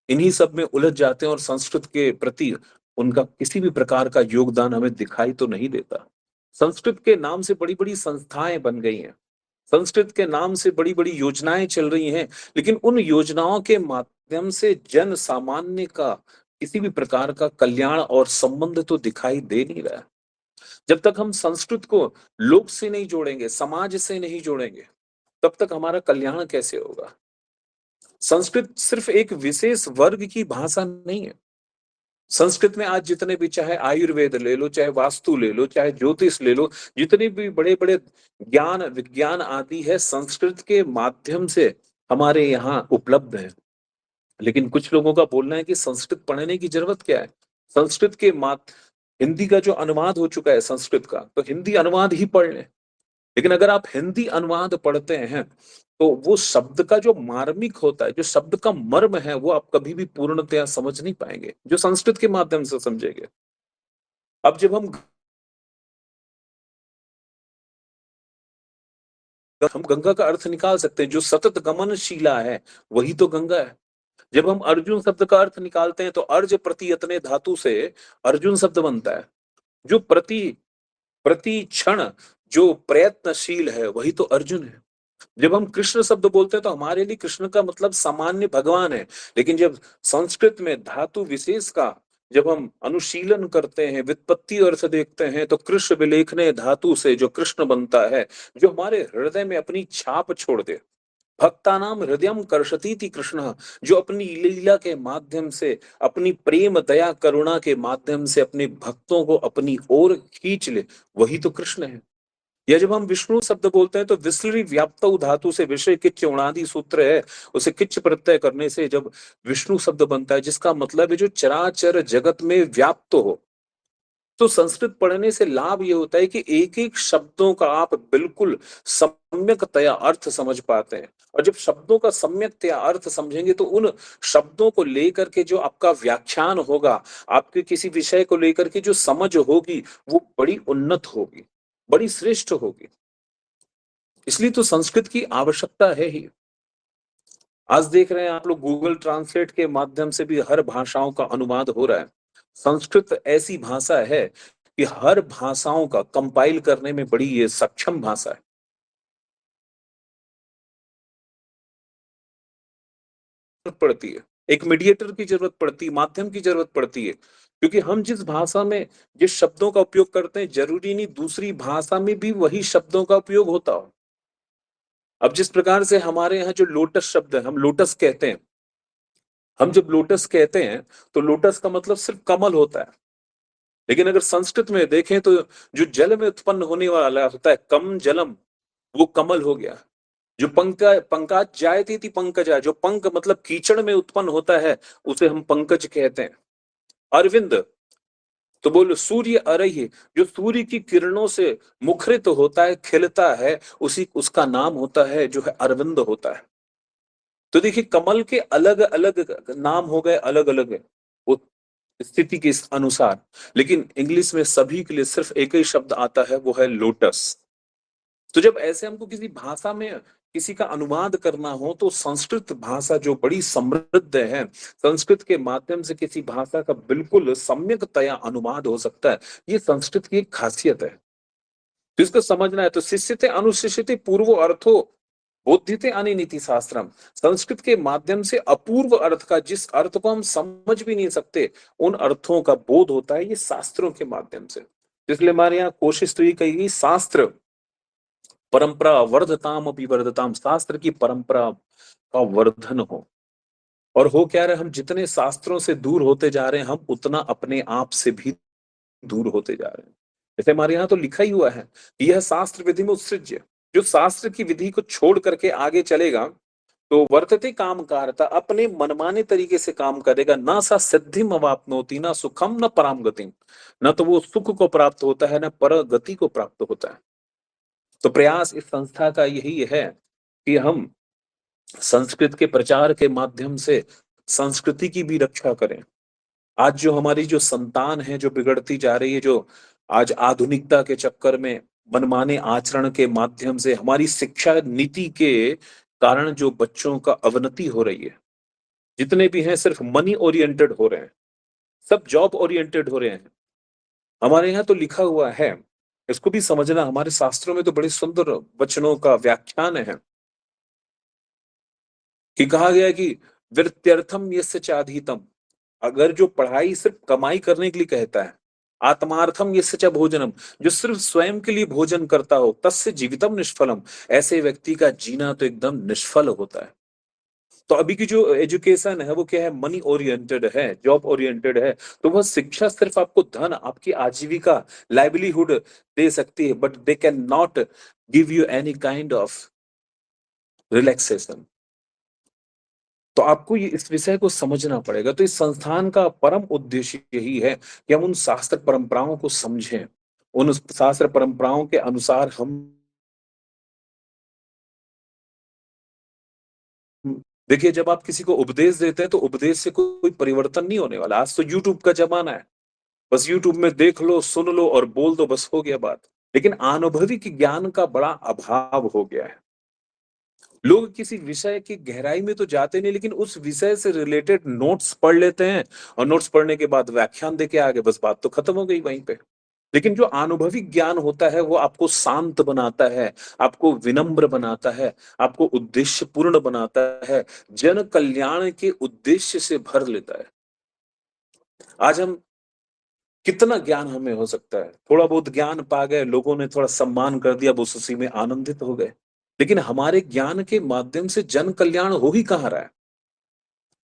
इन्हीं सब में उलझ जाते हैं और संस्कृत के प्रति उनका किसी भी प्रकार का योगदान हमें दिखाई तो नहीं देता। संस्कृत के नाम से बड़ी बड़ी संस्थाएं बन गई हैं, संस्कृत के नाम से बड़ी बड़ी योजनाएं चल रही हैं, लेकिन उन योजनाओं के माध्यम से जन सामान्य का किसी भी प्रकार का कल्याण और संबंध तो दिखाई दे नहीं रहा है। जब तक हम संस्कृत को लोक से नहीं जोड़ेंगे, समाज से नहीं जोड़ेंगे, तब तक हमारा कल्याण कैसे होगा? संस्कृत सिर्फ एक विशेष वर्ग की भाषा नहीं है। संस्कृत में आज जितने भी, चाहे आयुर्वेद ले लो, चाहे वास्तु ले लो, चाहे ज्योतिष ले लो, जितने भी बड़े बड़े ज्ञान विज्ञान आदि है, संस्कृत के माध्यम से हमारे यहाँ उपलब्ध है। लेकिन कुछ लोगों का बोलना है कि संस्कृत पढ़ने की जरूरत क्या है? संस्कृत के हिंदी का जो अनुवाद हो चुका है संस्कृत का, तो हिंदी अनुवाद ही पढ़ लें। लेकिन अगर आप हिंदी अनुवाद पढ़ते हैं तो वो शब्द का जो मार्मिक होता है, जो शब्द का मर्म है, वो आप कभी भी पूर्णतया समझ नहीं पाएंगे जो संस्कृत के माध्यम से समझेंगे। अब जब हम गंगा का अर्थ निकाल सकते हैं, जो सतत गमनशीला है वही तो गंगा है। जब हम अर्जुन शब्द का अर्थ निकालते हैं तो अर्ज प्रतियतने धातु से अर्जुन शब्द बनता है। जो प्रति क्षण जो प्रयत्नशील है वही तो अर्जुन है। जब हम कृष्ण शब्द बोलते हैं तो हमारे लिए कृष्ण का मतलब सामान्य भगवान है। लेकिन जब संस्कृत में धातु विशेष का जब हम अनुशीलन करते हैं, व्युत्पत्ति अर्थ देखते हैं, तो कृष्ण विलेखने धातु से जो कृष्ण बनता है, जो हमारे हृदय में अपनी छाप छोड़ दे। भक्तानाम हृदयम कर्षतीति कृष्ण, जो अपनी लीला के माध्यम से, अपनी प्रेम दया करुणा के माध्यम से अपने भक्तों को अपनी ओर खींच ले, वही तो कृष्ण है। या जब हम विष्णु शब्द बोलते हैं तो विस्लरी व्याप्त धातु से विषय किच्च उणादि सूत्र है, उसे किच्च प्रत्यय करने से जब विष्णु शब्द बनता है, जिसका मतलब है जो चराचर जगत में व्याप्त हो। तो संस्कृत पढ़ने से लाभ ये होता है कि एक एक शब्दों का आप बिल्कुल सम्यकतया अर्थ समझ पाते हैं। और जब शब्दों का सम्यकतया अर्थ समझेंगे तो उन शब्दों को लेकर के जो आपका व्याख्यान होगा, आपके किसी विषय को लेकर के जो समझ होगी, वो बड़ी उन्नत होगी, बड़ी श्रेष्ठ होगी। इसलिए तो संस्कृत की आवश्यकता है ही। आज देख रहे हैं आप लोग, गूगल ट्रांसलेट के माध्यम से भी हर भाषाओं का अनुवाद हो रहा है। संस्कृत ऐसी भाषा है कि हर भाषाओं का कंपाइल करने में बड़ी ये सक्षम भाषा है। पड़ती है, एक मीडिएटर की जरूरत पड़ती है, माध्यम की जरूरत पड़ती है। क्योंकि हम जिस भाषा में जिस शब्दों का उपयोग करते हैं, जरूरी नहीं दूसरी भाषा में भी वही शब्दों का उपयोग होता हो। अब जिस प्रकार से हमारे यहाँ जो लोटस शब्द है, हम लोटस कहते हैं, हम जब लोटस कहते हैं तो लोटस का मतलब सिर्फ कमल होता है, लेकिन अगर संस्कृत में देखें तो जो जल में उत्पन्न होने वाला होता है कम जलम, वो कमल हो गया। जो पंकज जायती थी पंकजा, जो पंक मतलब कीचड़ में उत्पन्न होता है उसे हम पंकज कहते हैं। अरविंद तो बोलो सूर्य अरही, जो सूर्य की किरणों से मुखरित होता है, खिलता है, उसी उसका नाम होता है जो है अरविंद होता है। तो देखिए कमल के अलग अलग नाम हो गए, अलग अलग है वो स्थिति के अनुसार, लेकिन इंग्लिश में सभी के लिए सिर्फ एक ही शब्द आता है, वो है लोटस। तो जब ऐसे हमको किसी भाषा में किसी का अनुवाद करना हो तो संस्कृत भाषा जो बड़ी समृद्ध है, संस्कृत के माध्यम से किसी भाषा का बिल्कुल सम्यकतया अनुवाद हो सकता है, ये संस्कृत की एक खासियत है। तो इसको समझना है। तो शिष्यते अनुशिष्यते पूर्व अर्थो बोध्यते अनिनीति शास्त्रम, संस्कृत के माध्यम से अपूर्व अर्थ का, जिस अर्थ को हम समझ भी नहीं सकते, उन अर्थों का बोध होता है ये शास्त्रों के माध्यम से। इसलिए हमारे यहाँ कोशिश तो ये कही गई, शास्त्र परंपरा वर्धताम अपि वर्धताम, शास्त्र की परंपरा का वर्धन हो। और हो क्या रहा है, हम जितने शास्त्रों से दूर होते जा रहे हैं, हम उतना अपने आप से भी दूर होते जा रहे हैं। जैसे हमारे यहाँ तो लिखा ही हुआ है, यह शास्त्र विधि में उत्सृज्य, जो शास्त्र की विधि को छोड़ करके आगे चलेगा तो वर्तते काम कारता, अपने मनमाने तरीके से काम करेगा, ना सा सिद्धिम अवाप्नोति, ना सुखम न पराम गतिम, न तो वो सुख को प्राप्त होता है, न पर गति को प्राप्त होता है। तो प्रयास इस संस्था का यही है कि हम संस्कृत के प्रचार के माध्यम से संस्कृति की भी रक्षा करें। आज जो हमारी जो संतान है जो बिगड़ती जा रही है, जो आज आधुनिकता के चक्कर में मनमाने आचरण के माध्यम से हमारी शिक्षा नीति के कारण जो बच्चों का अवनति हो रही है, जितने भी हैं सिर्फ मनी ओरिएंटेड हो रहे हैं, सब जॉब ओरिएंटेड हो रहे हैं। हमारे यहाँ तो लिखा हुआ है, इसको भी समझना, हमारे शास्त्रों में तो बड़े सुंदर वचनों का व्याख्यान है कि कहा गया है कि वृत्त्यर्थम यस्य चाधीतम, अगर जो पढ़ाई सिर्फ कमाई करने के लिए कहता है, आत्मार्थम यस्य च भोजनम, जो सिर्फ स्वयं के लिए भोजन करता हो, तस्य जीवितम निष्फलम, ऐसे व्यक्ति का जीना तो एकदम निष्फल होता है। तो अभी की जो एजुकेशन है वो क्या है, मनी ओरिएंटेड है, जॉब ओरिएंटेड है। तो वह शिक्षा सिर्फ आपको धन, आपकी आजीविका, लाइवलीहुड दे सकती है, but they can not give you any kind of relaxation. तो आपको ये इस विषय को समझना पड़ेगा। तो इस संस्थान का परम उद्देश्य यही है कि हम उन शास्त्र परंपराओं को समझें, उन शास्त्र परंपराओं के अनुसार हम देखिए, जब आप किसी को उपदेश देते हैं तो उपदेश से कोई परिवर्तन नहीं होने वाला। आज तो यूट्यूब का जमाना है, बस यूट्यूब में देख लो, सुन लो और बोल दो, बस हो गया बात। लेकिन अनुभविक ज्ञान का बड़ा अभाव हो गया है। लोग किसी विषय की गहराई में तो जाते नहीं, लेकिन उस विषय से रिलेटेड नोट्स पढ़ लेते हैं और नोट्स पढ़ने के बाद व्याख्यान देके आगे, बस बात तो खत्म हो गई वहीं पे। लेकिन जो अनुभविक ज्ञान होता है वो आपको शांत बनाता है, आपको विनम्र बनाता है, आपको उद्देश्य पूर्ण बनाता है, जन कल्याण के उद्देश्य से भर लेता है। आज हम कितना ज्ञान हमें हो सकता है, थोड़ा बहुत ज्ञान पा गए, लोगों ने थोड़ा सम्मान कर दिया, बस उसी में आनंदित हो गए। लेकिन हमारे ज्ञान के माध्यम से जन कल्याण हो ही कहाँ रहा है।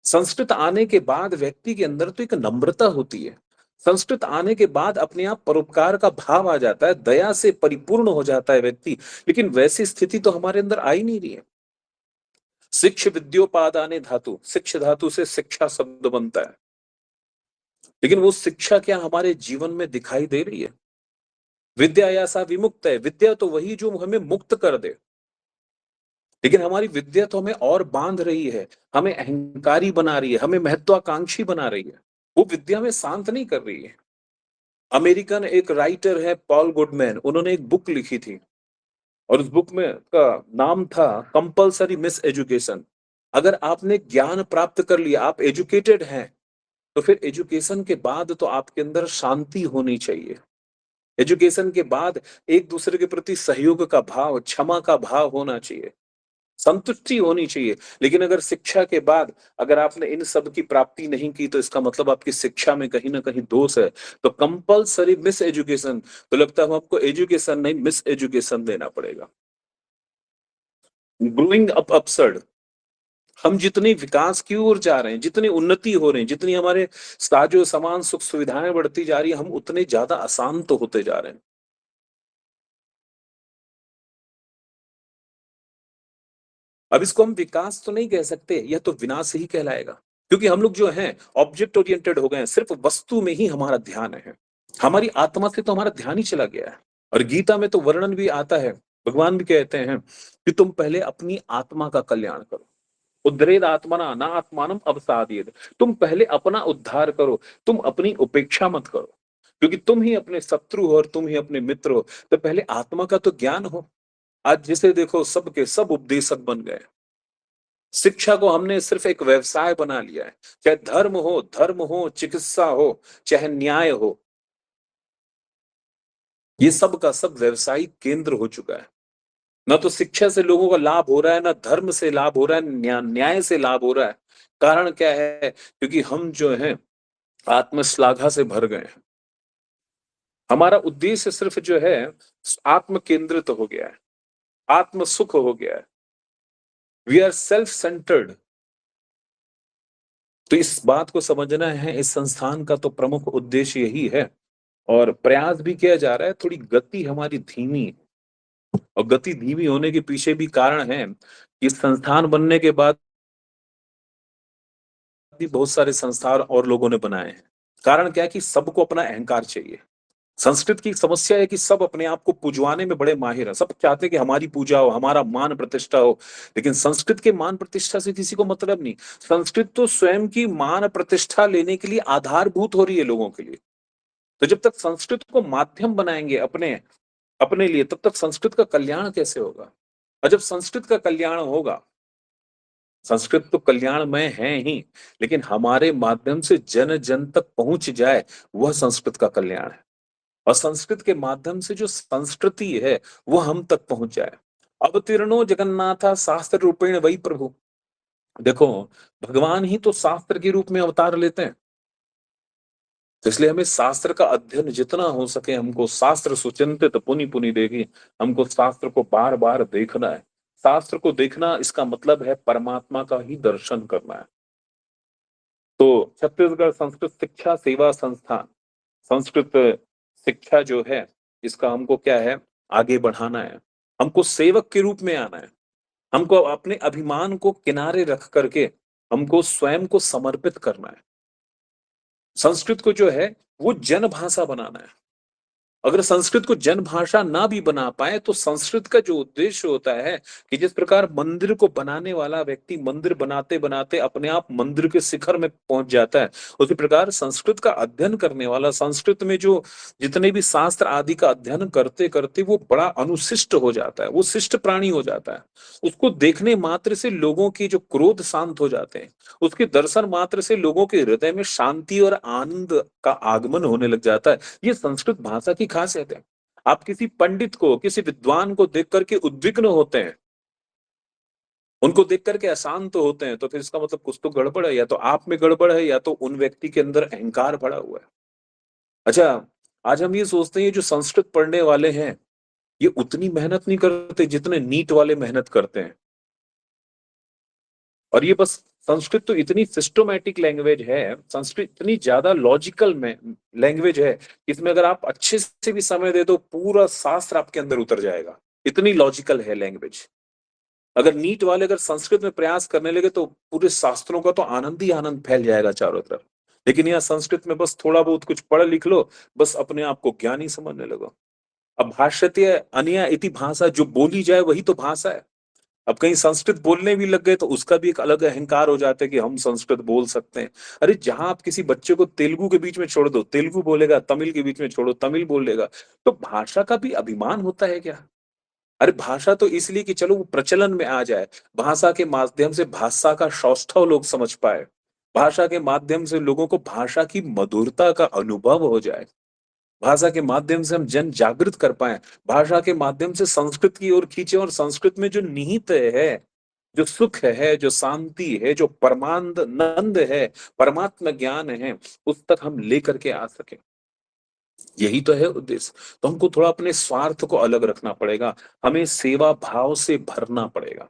संस्कृत आने के बाद व्यक्ति के अंदर तो एक नम्रता होती है, संस्कृत आने के बाद अपने आप परोपकार का भाव आ जाता है, दया से परिपूर्ण हो जाता है व्यक्ति। लेकिन वैसी स्थिति तो हमारे अंदर आ ही नहीं रही है। शिक्ष विद्योपादाने धातु, शिक्ष धातु से शिक्षा शब्द बनता है, लेकिन वो शिक्षा क्या हमारे जीवन में दिखाई दे रही है? विद्या यासा विमुक्त है, विद्या तो वही जो हमें मुक्त कर दे, लेकिन हमारी विद्या तो हमें और बांध रही है, हमें अहंकारी बना रही है, हमें महत्वाकांक्षी बना रही है, वो विद्या में शांत नहीं कर रही है। अमेरिकन एक राइटर है पॉल गुडमैन, उन्होंने एक बुक लिखी थी और उस बुक में का नाम था कंपल्सरी मिस एजुकेशन। अगर आपने ज्ञान प्राप्त कर लिया, आप एजुकेटेड हैं, तो फिर एजुकेशन के बाद तो आपके अंदर शांति होनी चाहिए। एजुकेशन के बाद एक दूसरे के प्रति सहयोग का भाव, क्षमा का भाव होना चाहिए, संतुष्टि होनी चाहिए। लेकिन अगर शिक्षा के बाद अगर आपने इन सब की प्राप्ति नहीं की तो इसका मतलब आपकी शिक्षा में कहीं ना कहीं दोष है। तो कंपल्सरी मिस एजुकेशन, तो लगता है आपको एजुकेशन नहीं मिस एजुकेशन देना पड़ेगा। Growing up absurd. हम जितने विकास की ओर जा रहे हैं, जितनी उन्नति हो रही है, जितनी हमारे साजो सामान सुख सुविधाएं बढ़ती जा रही है, हम उतने ज्यादा अशांत होते जा रहे हैं। अब इसको हम विकास तो नहीं कह सकते, यह तो विनाश ही कहलाएगा, क्योंकि हम लोग जो हैं ऑब्जेक्ट ओरिएंटेड हो गए हैं, सिर्फ वस्तु में ही हमारा ध्यान है, हमारी आत्मा से तो हमारा ध्यान ही चला गया है। और गीता में तो वर्णन भी आता है, भगवान भी कहते हैं कि तुम पहले अपनी आत्मा का कल्याण करो। उद्धरेद आत्मना ना आत्मानम अवसादेद। तुम पहले अपना उद्धार करो, तुम अपनी उपेक्षा मत करो, क्योंकि तुम ही अपने शत्रु हो और तुम ही अपने मित्र हो। तो पहले आत्मा का तो ज्ञान हो। आज जिसे देखो सबके सब उपदेशक बन गए। शिक्षा को हमने सिर्फ एक व्यवसाय बना लिया है, चाहे धर्म हो, चिकित्सा हो, चाहे न्याय हो, ये सब का सब व्यवसायिक केंद्र हो चुका है। न तो शिक्षा से लोगों का लाभ हो रहा है, न धर्म से लाभ हो रहा है, न्याय से लाभ हो रहा है। कारण क्या है? क्योंकि हम जो है आत्मश्लाघा से भर गए हैं। हमारा उद्देश्य सिर्फ जो है आत्म केंद्रित हो गया है, आत्म सुख हो गया है। We are self centred. तो इस बात को समझना है, इस संस्थान का तो प्रमुख उद्देश्य यही है। और प्रयास भी किया जा रहा है। थोड़ी गति हमारी धीमी है, और गति धीमी होने के पीछे भी कारण है कि संस्थान बनने के बाद भी बहुत सारे संस्थान और लोगों ने बनाए हैं। कारण क्या है कि सबको अपना अहंकार चाहिए। संस्कृत की समस्या है कि सब अपने आप को पुजवाने में बड़े माहिर हैं। सब चाहते हैं कि हमारी पूजा हो, हमारा मान प्रतिष्ठा हो, लेकिन संस्कृत के मान प्रतिष्ठा से किसी को मतलब नहीं। संस्कृत तो स्वयं की मान प्रतिष्ठा लेने के लिए आधारभूत हो रही है लोगों के लिए। तो जब तक संस्कृत को माध्यम बनाएंगे अपने अपने लिए, तब तक संस्कृत का कल्याण कैसे होगा? और जब संस्कृत का कल्याण होगा, संस्कृत तो कल्याणमय है ही, लेकिन हमारे माध्यम से जन जन तक पहुंच जाए, वह संस्कृत का कल्याण है। और संस्कृत के माध्यम से जो संस्कृति है वो हम तक पहुंच जाए। अवतीर्णो जगन्नाथा शास्त्र रूपेण वही प्रभु। देखो, भगवान ही तो शास्त्र के रूप में अवतार लेते हैं। तो इसलिए हमें शास्त्र का अध्ययन जितना हो सके, हमको शास्त्र सुचिंतित पुनि पुनि देखी, हमको शास्त्र को बार बार देखना है। शास्त्र को देखना इसका मतलब है परमात्मा का ही दर्शन करना है। तो छत्तीसगढ़ संस्कृत शिक्षा सेवा संस्थान, संस्कृत शिक्षा जो है इसका हमको क्या है, आगे बढ़ाना है। हमको सेवक के रूप में आना है। हमको अपने अभिमान को किनारे रख करके हमको स्वयं को समर्पित करना है। संस्कृत को जो है वो जन भाषा बनाना है। अगर संस्कृत को जन भाषा ना भी बना पाए तो संस्कृत का जो उद्देश्य होता है कि जिस प्रकार मंदिर को बनाने वाला व्यक्ति मंदिर बनाते बनाते अपने आप मंदिर के शिखर में पहुंच जाता है, उसी प्रकार संस्कृत का अध्ययन करने वाला, संस्कृत में जो जितने भी शास्त्र आदि का अध्ययन करते करते वो बड़ा अनुशिष्ट हो जाता है, वो शिष्ट प्राणी हो जाता है। उसको देखने मात्र से लोगों के जो क्रोध शांत हो जाते हैं, उसके दर्शन मात्र से लोगों के हृदय में शांति और आनंद का आगमन होने लग जाता है। ये संस्कृत भाषा की खासियत है। आप किसी पंडित को, किसी विद्वान को देख करके उद्विग्न होते हैं, उनको देख करके अशांत होते हैं, तो फिर इसका मतलब कुछ तो गड़बड़ है। या तो आप में गड़बड़ है, या तो उन व्यक्ति के अंदर अहंकार भरा हुआ है। अच्छा, आज हम ये सोचते हैं जो संस्कृत पढ़ने वाले हैं ये उतनी मेहनत नहीं करते जितने नीट वाले मेहनत करते हैं। और ये बस संस्कृत तो इतनी सिस्टमैटिक लैंग्वेज है, संस्कृत इतनी ज्यादा लॉजिकल लैंग्वेज है, इसमें अगर आप अच्छे से भी समय दे दो पूरा शास्त्र आपके अंदर उतर जाएगा। इतनी लॉजिकल है लैंग्वेज। अगर नीट वाले अगर संस्कृत में प्रयास करने लगे तो पूरे शास्त्रों का तो आनंद ही आनंद फैल जाएगा चारों तरफ। लेकिन यहाँ संस्कृत में बस थोड़ा बहुत कुछ पढ़ लिख लो, बस अपने आप को ज्ञानी समझने लगो। अब भाष्यते अनया इति भाषा, जो बोली जाए वही तो भाषा है। अब कहीं संस्कृत बोलने भी लग गए तो उसका भी एक अलग अहंकार हो जाता है कि हम संस्कृत बोल सकते हैं। अरे जहां आप किसी बच्चे को तेलुगु के बीच में छोड़ दो, तेलुगु बोलेगा, तमिल के बीच में छोड़ो, तमिल बोलेगा। तो भाषा का भी अभिमान होता है क्या? अरे भाषा तो इसलिए कि चलो वो प्रचलन में आ जाए, भाषा के माध्यम से भाषा का सौष्ठव लोग समझ पाए, भाषा के माध्यम से लोगों को भाषा की मधुरता का अनुभव हो जाए, भाषा के माध्यम से हम जन जागृत कर पाए, भाषा के माध्यम से संस्कृत की ओर खींचे, और संस्कृत में जो निहित है, जो सुख है, जो शांति है, जो परमानंद है, परमात्मा ज्ञान है, उस तक हम लेकर के आ सके। यही तो है उद्देश्य। तो हमको थोड़ा अपने स्वार्थ को अलग रखना पड़ेगा, हमें सेवा भाव से भरना पड़ेगा।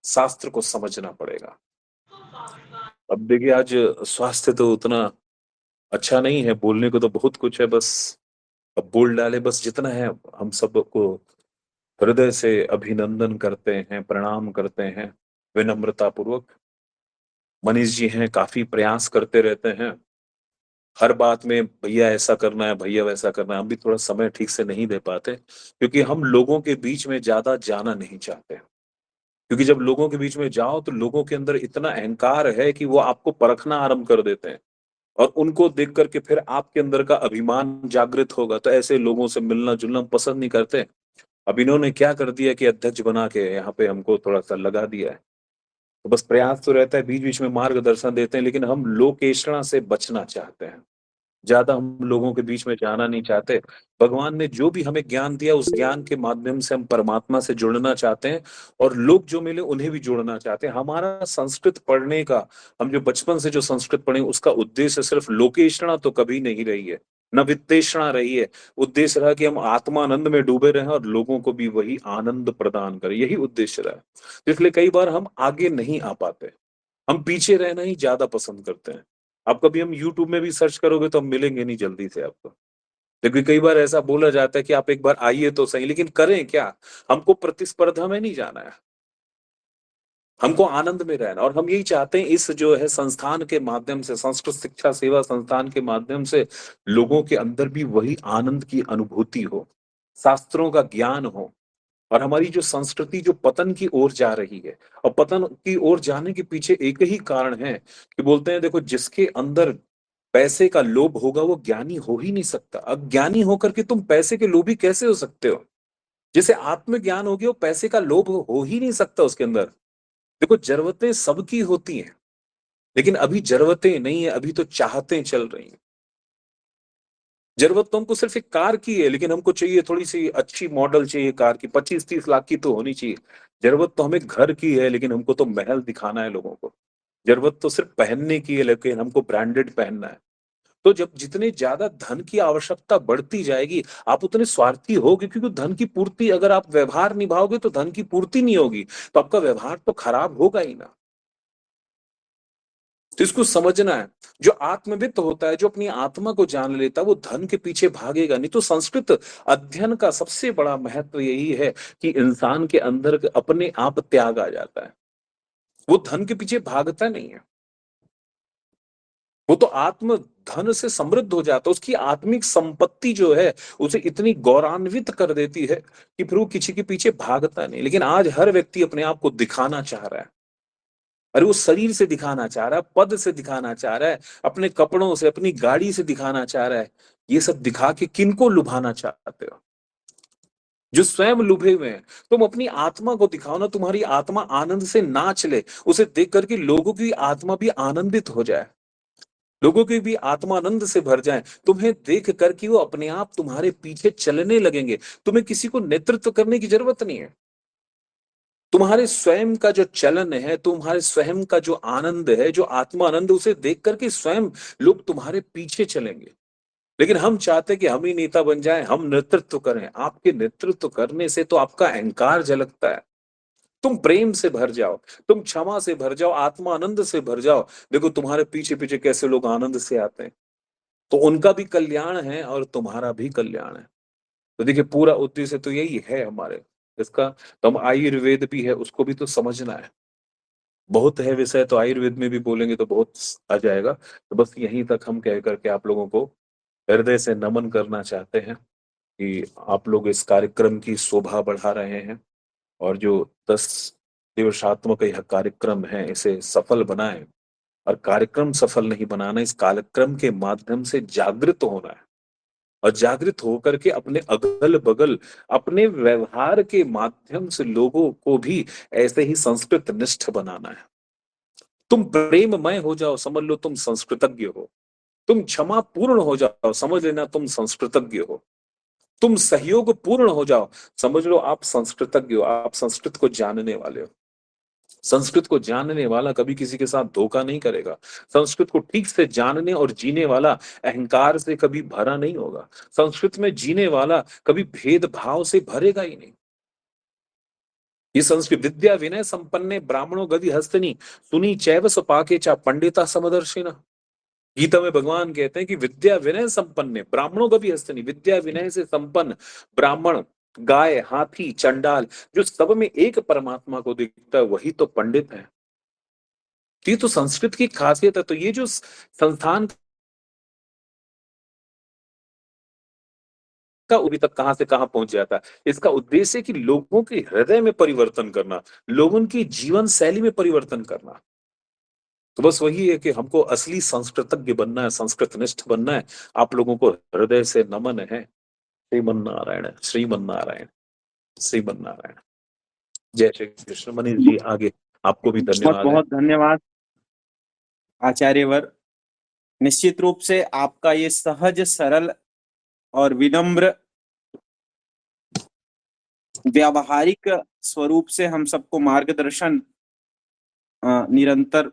शास्त्र को समझना पड़ेगा। अब देखिए आज स्वास्थ्य तो उतना अच्छा नहीं है, बोलने को तो बहुत कुछ है, बस अब बोल डाले बस जितना है। हम सबको हृदय से अभिनंदन करते हैं, प्रणाम करते हैं विनम्रता पूर्वक। मनीष जी हैं, काफी प्रयास करते रहते हैं हर बात में, भैया ऐसा करना है, भैया वैसा करना है। हम भी थोड़ा समय ठीक से नहीं दे पाते क्योंकि हम लोगों के बीच में ज्यादा जाना नहीं चाहते, क्योंकि जब लोगों के बीच में जाओ तो लोगों के अंदर इतना अहंकार है कि वो आपको परखना आरंभ कर देते हैं और उनको देख करके फिर आपके अंदर का अभिमान जागृत होगा। तो ऐसे लोगों से मिलना जुलना हम पसंद नहीं करते। अब इन्होंने क्या कर दिया कि अध्यक्ष बना के यहाँ पे हमको थोड़ा सा लगा दिया है। तो बस प्रयास तो रहता है, बीच बीच में मार्गदर्शन देते हैं, लेकिन हम लोकेषणा से बचना चाहते हैं। ज्यादा हम लोगों के बीच में जाना नहीं चाहते। भगवान ने जो भी हमें ज्ञान दिया उस ज्ञान के माध्यम से हम परमात्मा से जुड़ना चाहते हैं और लोग जो मिले उन्हें भी जोड़ना चाहते हैं। हमारा संस्कृत पढ़ने का, हम जो बचपन से जो संस्कृत पढ़े उसका उद्देश्य सिर्फ लोकेषणा तो कभी नहीं रही है, न वित्तेषणा रही है। उद्देश्य रहा कि हम आत्मानंद में डूबे रहें और लोगों को भी वही आनंद प्रदान करें, यही उद्देश्य रहा है। इसलिए कई बार हम आगे नहीं आ पाते, हम पीछे रहना ही ज्यादा पसंद करते हैं। आप कभी हम YouTube में भी सर्च करोगे तो हम मिलेंगे नहीं जल्दी से आपको, क्योंकि कई बार ऐसा बोला जाता है कि आप एक बार आइए तो सही, लेकिन करें क्या? हमको प्रतिस्पर्धा में नहीं जाना है, हमको आनंद में रहना। और हम यही चाहते हैं इस जो है संस्थान के माध्यम से, संस्कृत शिक्षा सेवा संस्थान के माध्यम से लोगों के अंदर भी वही आनंद की अनुभूति हो, शास्त्रों का ज्ञान हो। और हमारी जो संस्कृति जो पतन की ओर जा रही है, और पतन की ओर जाने के पीछे एक ही कारण है कि बोलते हैं देखो, जिसके अंदर पैसे का लोभ होगा वो ज्ञानी हो ही नहीं सकता। अज्ञानी होकर के तुम पैसे के लोभी कैसे हो सकते हो? जिसे आत्मज्ञान हो गया वो पैसे का लोभ हो ही नहीं सकता उसके अंदर। देखो जरूरतें सबकी होती हैं, लेकिन अभी जरूरतें नहीं है, अभी तो चाहतें चल रही हैं। जरूरत तो हमको सिर्फ एक कार की है, लेकिन हमको चाहिए थोड़ी सी अच्छी मॉडल चाहिए कार की, 25-30 लाख की तो होनी चाहिए। जरूरत तो हमें घर की है, लेकिन हमको तो महल दिखाना है लोगों को। जरूरत तो सिर्फ पहनने की है, लेकिन हमको ब्रांडेड पहनना है। तो जब जितने ज्यादा धन की आवश्यकता बढ़ती जाएगी, आप उतने स्वार्थी होगे, क्योंकि धन की पूर्ति, अगर आप व्यवहार निभाओगे तो धन की पूर्ति नहीं होगी, तो आपका व्यवहार तो खराब होगा ही ना। तो इसको समझना है। जो आत्मवित्त होता है, जो अपनी आत्मा को जान लेता है, वो धन के पीछे भागेगा नहीं। तो संस्कृत अध्ययन का सबसे बड़ा महत्व यही है कि इंसान के अंदर अपने आप त्याग आ जाता है, वो धन के पीछे भागता नहीं है, वो तो आत्म धन से समृद्ध हो जाता है। उसकी आत्मिक संपत्ति जो है उसे इतनी गौरवान्वित कर देती है कि फिर वो किसी के पीछे भागता नहीं। लेकिन आज हर व्यक्ति अपने आप को दिखाना चाह रहा है, अरे वो शरीर से दिखाना चाह रहा है, पद से दिखाना चाह रहा है, अपने कपड़ों से, अपनी गाड़ी से दिखाना चाह रहा है। ये सब दिखा के किनको लुभाना चाहते हो? जो स्वयं लुभे हुए हैं। तुम अपनी आत्मा को दिखाओ ना, तुम्हारी आत्मा आनंद से नाच ले, उसे देख करके लोगों की आत्मा भी आनंदित हो जाए, लोगों की भी आत्मानंद से भर जाए। तुम्हें देख करके वो अपने आप तुम्हारे पीछे चलने लगेंगे। तुम्हें किसी को नेतृत्व करने की जरूरत नहीं है। तुम्हारे स्वयं का जो चलन है, तुम्हारे स्वयं का जो आनंद है, जो आत्मानंद, उसे देख करके स्वयं लोग तुम्हारे पीछे चलेंगे। लेकिन हम चाहते हैं कि हम ही नेता बन जाएं, हम नेतृत्व करें। आपके नेतृत्व करने से तो आपका अहंकार झलकता है। तुम प्रेम से भर जाओ, तुम क्षमा से भर जाओ, आत्मानंद से भर जाओ। देखो तुम्हारे पीछे पीछे कैसे लोग आनंद से आते हैं, तो उनका भी कल्याण है और तुम्हारा भी कल्याण है। तो देखिए पूरा उद्देश्य तो यही है हमारे इसका। तो हम आयुर्वेद भी है, उसको भी तो समझना है। बहुत है विषय, तो आयुर्वेद में भी बोलेंगे तो बहुत आ जाएगा। तो बस यहीं तक हम कह करके आप लोगों को हृदय से नमन करना चाहते हैं कि आप लोग इस कार्यक्रम की शोभा बढ़ा रहे हैं, और जो 10 दिवसात्मक यह कार्यक्रम है इसे सफल बनाएं। और कार्यक्रम सफल नहीं बनाना, इस कार्यक्रम के माध्यम से जागृत होना है, और जागृत होकर के अपने अगल बगल, अपने व्यवहार के माध्यम से लोगों को भी ऐसे ही संस्कृत निष्ठ बनाना है। तुम प्रेममय हो जाओ, समझ लो तुम संस्कृतज्ञ हो। तुम क्षमा पूर्ण हो जाओ, समझ लेना तुम संस्कृतज्ञ हो। तुम सहयोग पूर्ण हो जाओ, समझ लो आप संस्कृतज्ञ हो, आप संस्कृत को जानने वाले हो। संस्कृत को जानने वाला कभी किसी के साथ धोखा नहीं करेगा। संस्कृत को ठीक से जानने और जीने वाला अहंकार से कभी भरा नहीं होगा। संस्कृत में जीने वाला कभी भेदभाव से भरेगा ही नहीं। ये संस्कृत विद्या विनय संपन्ने ब्राह्मणों गति हस्तनी सुनी चैव सुपाके चा पंडिता समदर्शिना। गीता में भगवान कहते हैं कि विद्या विनय संपन्न ब्राह्मणों का भी हस्तनी, विद्या विनय से संपन्न ब्राह्मण, गाय, हाथी, चंडाल, जो सब में एक परमात्मा को दिखता है वही तो पंडित है। ये तो संस्कृत की खासियत है। तो ये जो संस्थान का अभी तक कहां से कहां पहुंच जाता है, इसका उद्देश्य है कि लोगों के हृदय में परिवर्तन करना, लोगों की जीवन शैली में परिवर्तन करना। तो बस वही है कि हमको असली संस्कृतज्ञ बनना है, संस्कृतनिष्ठ बनना है। आप लोगों को हृदय से नमन है। श्रीमन नारायण, श्रीमन नारायण, श्रीमन नारायण। जय श्री कृष्ण। मनीष जी आगे आपको भी बहुत धन्यवाद है। बहुत धन्यवाद आचार्यवर। निश्चित रूप से आपका ये सहज, सरल और विनम्र व्यावहारिक स्वरूप से हम सबको मार्गदर्शन निरंतर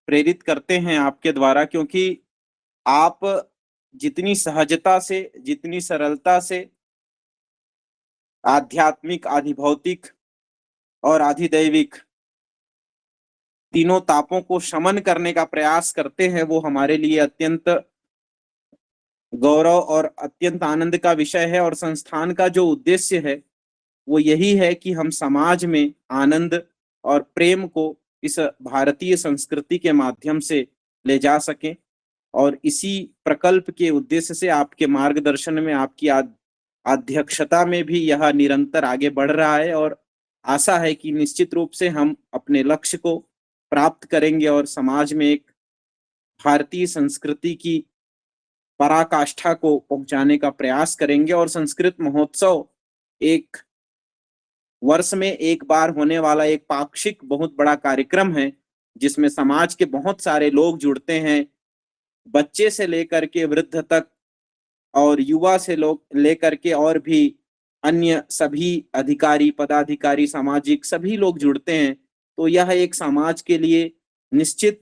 प्रेरित करते हैं आपके द्वारा, क्योंकि आप जितनी सहजता से, जितनी सरलता से आध्यात्मिक, आधिभौतिक और आधिदैविक तीनों तापों को शमन करने का प्रयास करते हैं, वो हमारे लिए अत्यंत गौरव और अत्यंत आनंद का विषय है। और संस्थान का जो उद्देश्य है वो यही है कि हम समाज में आनंद और प्रेम को इस भारतीय संस्कृति के माध्यम से ले जा सकें। और इसी प्रकल्प के उद्देश्य से आपके मार्गदर्शन में, आपकी अध्यक्षता में भी यह निरंतर आगे बढ़ रहा है। और आशा है कि निश्चित रूप से हम अपने लक्ष्य को प्राप्त करेंगे और समाज में एक भारतीय संस्कृति की पराकाष्ठा को पहुंचाने का प्रयास करेंगे। और संस्कृत महोत्सव एक वर्ष में एक बार होने वाला एक पाक्षिक बहुत बड़ा कार्यक्रम है, जिसमें समाज के बहुत सारे लोग जुड़ते हैं, बच्चे से लेकर के वृद्ध तक और युवा से लोग लेकर के और भी अन्य सभी अधिकारी, पदाधिकारी, सामाजिक सभी लोग जुड़ते हैं। तो यह एक समाज के लिए निश्चित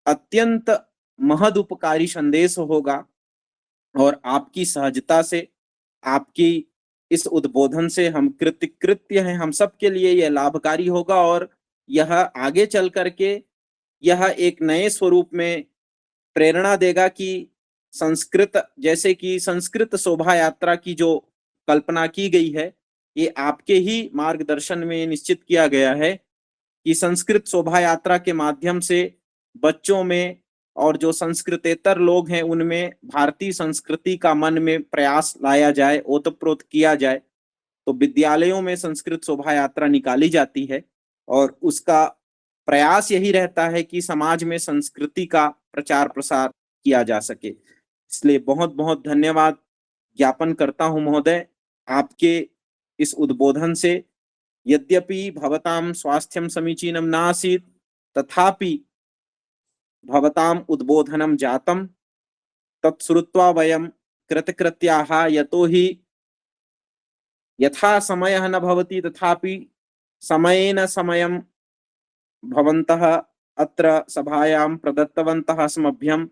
अत्यंत महदुपकारी संदेश होगा। और आपकी सहजता से, आपकी इस उद्बोधन से हम कृतकृत्य हैं। हम सबके लिए यह लाभकारी होगा और यह आगे चल करके यह एक नए स्वरूप में प्रेरणा देगा कि संस्कृत, जैसे कि संस्कृत शोभा यात्रा की जो कल्पना की गई है, ये आपके ही मार्गदर्शन में निश्चित किया गया है कि संस्कृत शोभा यात्रा के माध्यम से बच्चों में और जो संस्कृतेतर लोग हैं उनमें भारतीय संस्कृति का मन में प्रयास लाया जाए, ओतप्रोत किया जाए। तो विद्यालयों में संस्कृत शोभा यात्रा निकाली जाती है और उसका प्रयास यही रहता है कि समाज में संस्कृति का प्रचार प्रसार किया जा सके। इसलिए बहुत बहुत धन्यवाद ज्ञापन करता हूं महोदय आपके इस उद्बोधन से। यद्यपि भवतां स्वास्थ्यं समीचीनं नासीत्, तथापि भवताम् उद्बोधनं जातं, तत्श्रुत्वा वयं कृतकृत्याः। यतो हि यथा समयः न भवति तथापि समयेन समयं भवन्तः अत्र सभायां प्रदत्तवन्तः अस्मभ्यं,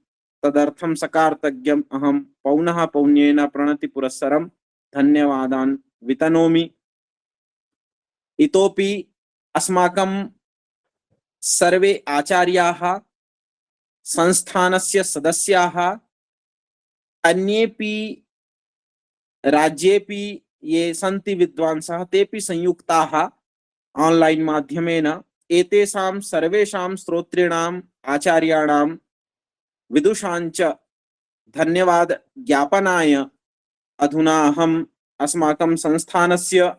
तदर्थं सकार्तज्ञम् अहं पौनः पौन्येन प्रणतिपुरस्सरं धन्यवादान् वितनोमि। इतोपि अस्माकं सर्वे आचार्याः, संस्थानस्य सदस्याः, अन्येपि राज्येपि ये सन्ति विद्वांसः, तेपि संयुक्ताः ऑनलाइन माध्यमेन एतेषां सर्वेषां श्रोतॄणाम्, आचार्याणां, विदुषांच धन्यवाद ज्ञापनाय अधुना अहम् अस्माकं संस्थानस्य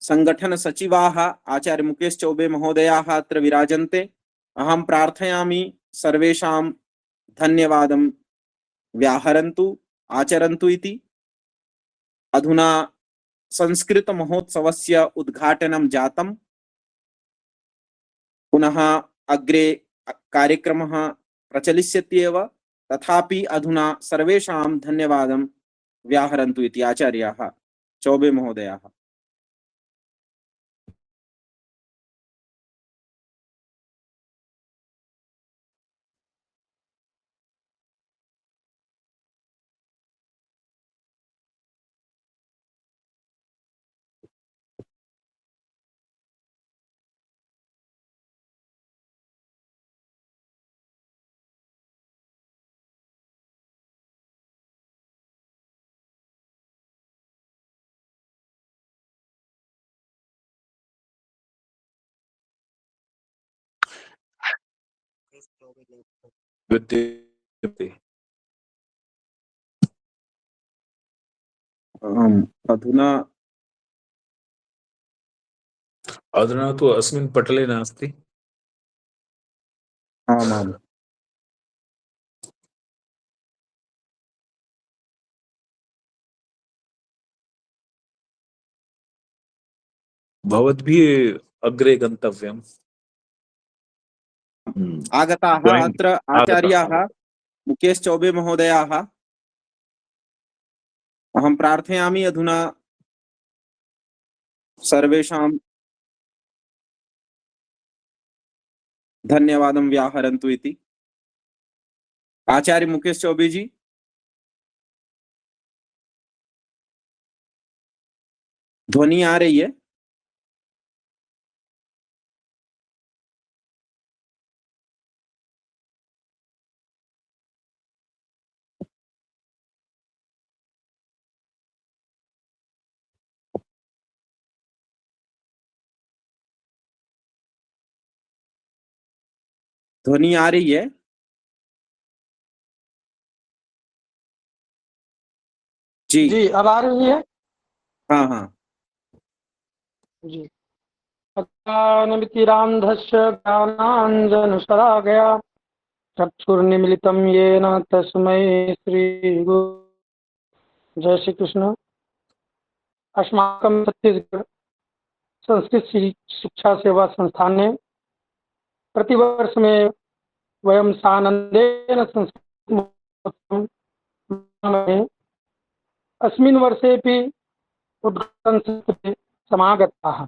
संगठन सचिवाः आचार्य मुकेश चौबे महोदयाः अत्र विराजन्ते। अहं प्रार्थयामि सर्वेषां धन्यवादं व्याहरन्तु, आचरन्तु इति। अधुना संस्कृत महोत्सवस्य उद्घाटनं जातम्। पुनः अग्रे कार्यक्रमः प्रचलिष्यत्येव, तथापि अधुना सर्वेषां धन्यवादं व्याहरन्तु इति आचार्याः चौबे महोदयाः। विद्युते अधुना अधुना तु अस्मिन् पटले नास्ति। आमाम् भवद्भिः अग्रे गन्तव्यम्। आगताः Join- अत्र आचार्याः आगताः। मुकेश चौबे महोदयाः। अहं प्रार्थयामि अधुना सर्वेषां धन्यवादं व्याहरन्तु इति। आचार्य मुकेश चौबे जी, ध्वनि आ रही है? ध्वनि आ रही है? जी जी अब आ रही है हाँ हाँ जी। अज्ञानमितिरान्धस्य ज्ञानाञ्जनशलाकया चक्षुर्निमीलितं येन तस्मै श्रीगुरवे जय श्री कृष्ण। अस्माकं छत्तीसगढ़ संस्कृत शिक्षा सेवा संस्थाने प्रतिवर्ष में वयं सानन्देन संस्कृत महोत्सवं मनामहे। अस्मिन् वर्षेपि उद्घाटनसत्रे समागताः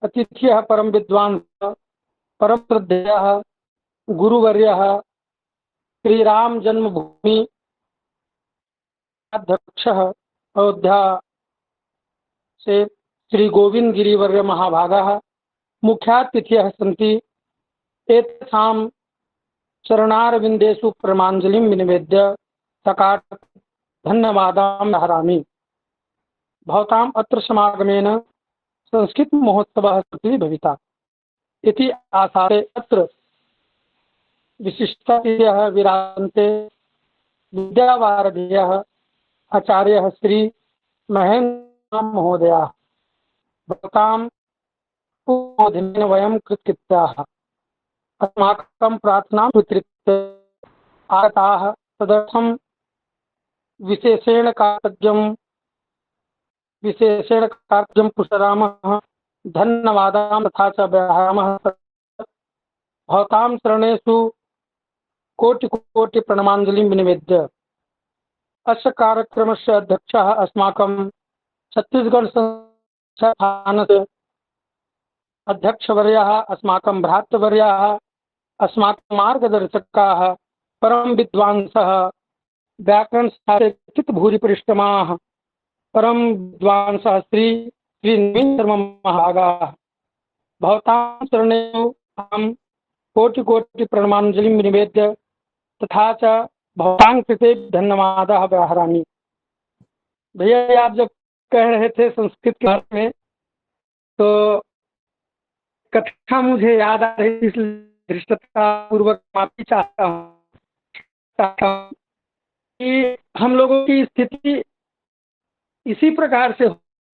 अतिथ्यः परम विद्वांसः परम श्रद्धेयः गुरुवर्यः श्रीराम जन्मभूमि अध्यक्षः अयोध्या से श्री गोविंद गिरिवर्य महाभागाः मुख्यातिथयः सन्ति। एतेषां चरणारविन्देषु प्रमाञ्जलिं विनिवेद्य सकाट धन्यवादां हरामि। भवताम् अत्र समागमेन संस्कृत महोत्सवः सफली भविता इति आशासे अत्र विशिष्टातिथयः विराजन्ते। विद्यावारिधयः आचार्यः श्री महेन्द्र महोदयाः। भवताम् उद्बोधनेन वयं कृतकृत्याः। अस्माकं प्रार्थनां स्वीकृत्य आगताः तदर्थं विशेषेण कार्यं पुष्परामः धन्यवादां तथा च व्याहरामः। भवतां शरणेषु कोटि कोटि प्रणमाञ्जलिं विनिवेद्य अस्य कार्यक्रमस्य अध्यक्षः अस्माकं छत्तीसगढ़ संस्थानस्य अध्यक्षवर्याः अस्माकं भ्रातृवर्याः अस्माकं मार्गदर्शकाः परम विद्वांसः व्याकरणशास्त्रे भूरिपरिश्रमाः परम विद्वांसः श्री नवीन महाभागाः। भवतां शरणेषु अहं कोटि कोटि प्रणमाञ्जलिं विनिवेद्य तथा च भवतां कृते धन्यवादाः व्याहरामि। भैया आप जब कह रहे थे संस्कृत के बारे में तो कथा मुझे याद आ रही, इसलिए धृष्टता पूर्वक माफी चाहता हूँ कि हम लोगों की स्थिति इसी प्रकार से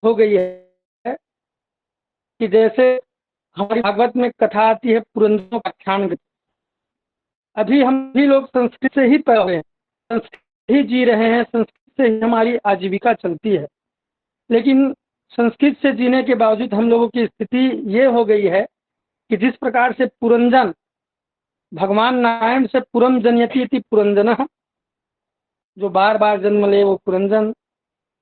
हो गई है कि जैसे हमारी भागवत में कथा आती है पुरंदरों का आख्यान। अभी हम भी लोग संस्कृत से ही पैदा हुए हैं, संस्कृत ही जी रहे हैं, संस्कृत से ही हमारी आजीविका चलती है। लेकिन संस्कृत से जीने के बावजूद हम लोगों की स्थिति ये हो गई है कि जिस प्रकार से पुरंजन भगवान नारायण से पुरम जनयति इति पुरंजनः, जो बार बार जन्म ले वो पुरंजन,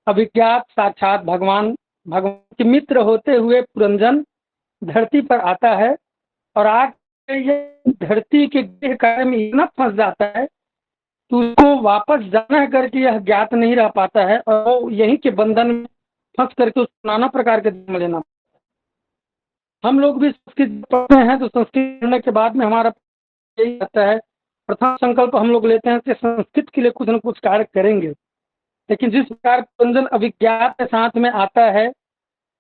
अभिज्ञात साक्षात भगवान के मित्र होते हुए पुरंजन धरती पर आता है और आके ये धरती के गृह कार्य में इतना फंस जाता है तो उसको वापस जाना करके यह ज्ञात नहीं रह पाता है और वो यहीं के बंधन में फंस करके उसको नाना प्रकार के जन्म लेना। हम लोग भी संस्कृत पढ़ते हैं तो संस्कृत पढ़ने के बाद में हमारा यही रहता है, प्रथम संकल्प हम लोग लेते हैं कि संस्कृत के लिए कुछ न कुछ कार्य करेंगे। लेकिन जिस प्रकार पुरंजन अभिज्ञात के साथ में आता है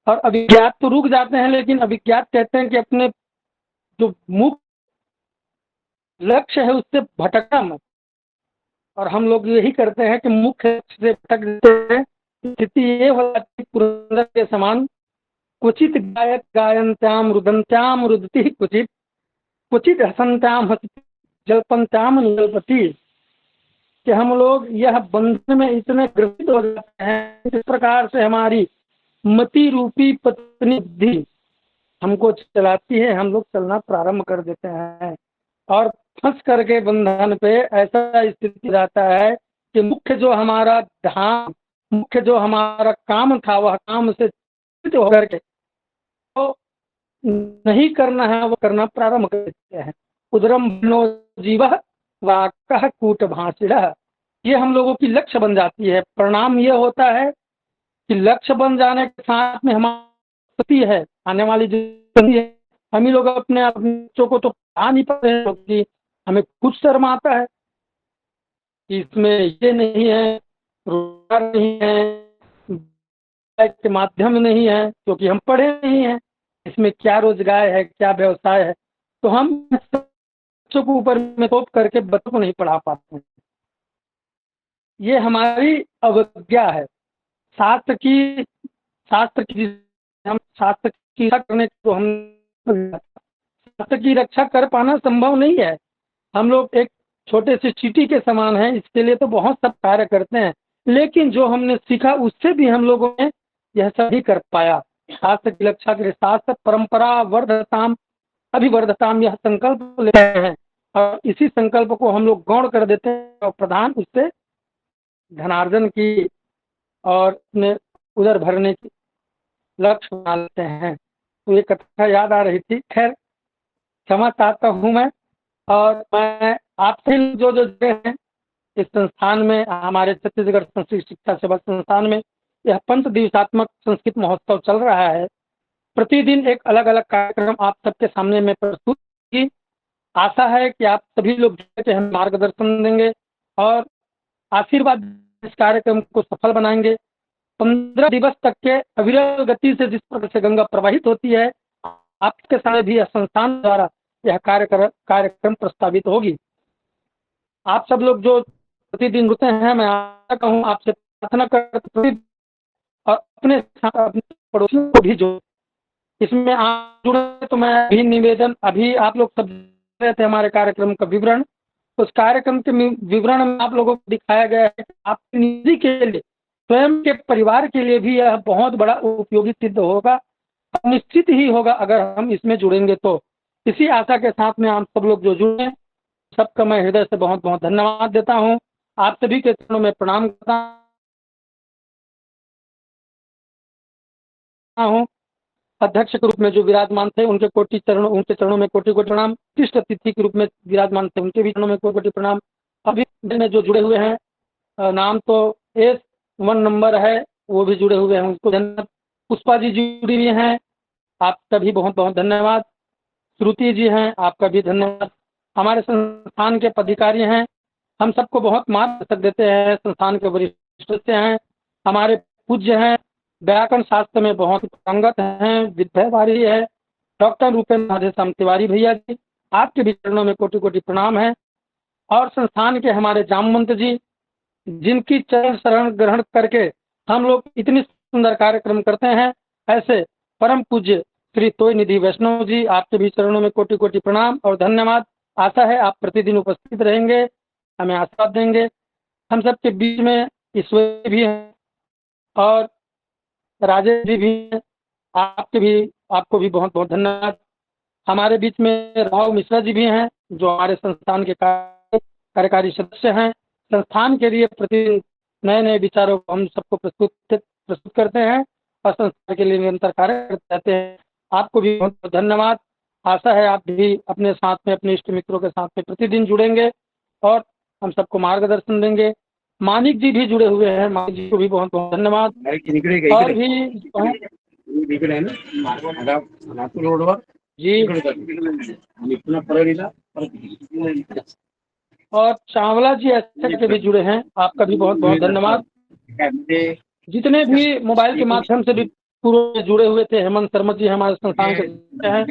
और अभिज्ञात तो रुक जाते हैं, लेकिन अभिज्ञात कहते हैं कि अपने जो मुख लक्ष्य है उससे भटकना मत। और हम लोग यही करते हैं कि मुख्य लक्ष्य से भटक जाते हैं। स्थिति ये हो जाती है पुरंदर के समान, क्वचित गायक गायन्त्याम रुदन्त्याम रुदति क्वचित, क्वचित हसन्त्याम हसति जल्पन्त्याम निजल्पति, कि हम लोग यह बंधन में इतने ग्रसित हो जाते हैं, इस प्रकार से हमारी मति रूपी पत्नी बुद्धि हमको चलाती है, हम लोग चलना प्रारंभ कर देते हैं और फंस करके बंधन पे ऐसा स्थिति रहता है कि मुख्य जो हमारा ध्यान, मुख्य जो हमारा काम था, वह काम से च्युत होकर के तो नहीं करना है वो करना प्रारंभ कर देते हैं। उदरम बनो जीव वाकः कूट भाषिणः, ये हम लोगों की लक्ष्य बन जाती है। परिणाम ये होता है कि लक्ष्य बन जाने के साथ में हमारी है आने वाली जो है, हम ही लोग अपने बच्चों को तो पढ़ा नहीं पा रहे हैं कि हमें कुछ शर्म आता है कि इसमें ये नहीं है, रोजगार नहीं है, के माध्यम नहीं है, क्योंकि हम पढ़े नहीं हैं, इसमें क्या रोजगार है, क्या व्यवसाय है, तो हम बच्चों को ऊपर में थोप करके बच्चों को नहीं पढ़ा पाते हैं। ये हमारी अवज्ञा है। शास्त्र की हम शास्त्र की रक्षा करने को हम शास्त्र की रक्षा कर पाना संभव नहीं है। हम लोग एक छोटे से चींटी के समान हैं, इसके लिए तो बहुत सब कार्य करते हैं, लेकिन जो हमने सीखा उससे भी हम लोगों ने यह सभी कर पाया। शास्त्र की रक्षा के लिए शास्त्र परंपरा वर्धताम अभिवर्धताम यह संकल्प लेते हैं और इसी संकल्प को हम लोग गौण कर देते हैं और प्रधान उससे धनार्जन की और अपने उधर भरने की लक्ष्य बना लेते हैं। तो ये कथा याद आ रही थी। खैर क्षमा चाहता हूँ मैं, और मैं आपसे जो जुड़े हैं इस संस्थान में, हमारे छत्तीसगढ़ संस्कृत शिक्षा सेवा संस्थान में यह 5 दिवसात्मक संस्कृत महोत्सव चल रहा है। प्रतिदिन एक अलग अलग कार्यक्रम आप सबके सामने में प्रस्तुत की। आशा है कि आप सभी लोग हमें मार्गदर्शन देंगे और आशीर्वाद इस कार्यक्रम को सफल बनाएंगे। 15 दिवस तक के अविरल गति से जिस प्रकार से गंगा प्रवाहित होती है, आपके सामने भी संस्थान द्वारा यह कार्यक्रम प्रस्तावित होगी। आप सब लोग जो प्रतिदिन जुड़ते हैं, मैं आशा कहूँ आपसे प्रार्थना करते और अपने पड़ोसियों को भी जो इसमें आप जुड़े, तो मैं भी निवेदन, अभी आप लोग सब रहे थे हमारे कार्यक्रम का विवरण, उस कार्यक्रम के विवरण में आप लोगों को दिखाया गया है। आपकी निधि के लिए, स्वयं के परिवार के लिए भी यह बहुत बड़ा उपयोगी सिद्ध होगा, निश्चित ही होगा अगर हम इसमें जुड़ेंगे तो। इसी आशा के साथ में आप सब लोग जो जुड़े, सबका मैं हृदय से बहुत बहुत धन्यवाद देता हूँ। आप सभी के चरणों में प्रणाम करता हूँ। अध्यक्ष के रूप में जो विराजमान थे उनके चरणों में कोटि कोटि प्रणाम। विशिष्ट अतिथि के रूप में विराजमान थे उनके भी चरणों में कोटि कोटि प्रणाम। अभी में जो जुड़े हुए हैं, नाम तो S1 नंबर है, वो भी जुड़े हुए हैं, उनको धन्यवाद। पुष्पा जी जुड़ी हुई हैं, आपका भी बहुत बहुत धन्यवाद। श्रुति जी हैं, आपका भी धन्यवाद। हमारे संस्थान के पदाधिकारी हैं, हम सबको बहुत मार्गदर्शन देते हैं, संस्थान के वरिष्ठ सदस्य हैं, हमारे पूज्य हैं, व्याकरण शास्त्र में बहुत पारंगत हैं, विद्यावारी है डॉक्टर रूपेंद्र राधेश्याम तिवारी भैया जी, आपके भी चरणों में कोटि कोटि प्रणाम है। और संस्थान के हमारे जामवंत जी, जिनकी चरण शरण ग्रहण करके हम लोग इतनी सुंदर कार्यक्रम करते हैं, ऐसे परम पूज्य श्री तोय निधि वैष्णव जी, आपके भी चरणों में कोटि कोटि प्रणाम और धन्यवाद। आशा है आप प्रतिदिन उपस्थित रहेंगे, हमें आशीर्वाद देंगे। हम सबके बीच में ईश्वर भी हैं और राजेश जी भी हैं, आपको भी बहुत बहुत धन्यवाद। हमारे बीच में राव मिश्रा जी भी हैं, जो हमारे संस्थान के कार्यकारी सदस्य हैं। संस्थान के लिए प्रतिदिन नए नए विचारों को हम सबको प्रस्तुत करते हैं और संस्थान के लिए निरंतर कार्य करते रहते हैं। आपको भी बहुत बहुत धन्यवाद। आशा है आप भी अपने साथ में, अपने इष्ट मित्रों के साथ में प्रतिदिन जुड़ेंगे और हम सबको मार्गदर्शन देंगे। मानिक जी भी जुड़े हुए हैं, मानिक जी को भी बहुत बहुत धन्यवाद। और भी जी, और चावला जी ऐसे के भी जुड़े हैं, आपका भी बहुत बहुत धन्यवाद। जितने भी मोबाइल के माध्यम से भी पूर्व जुड़े हुए थे, हेमंत शर्मा जी हमारे संस्थान के हैं,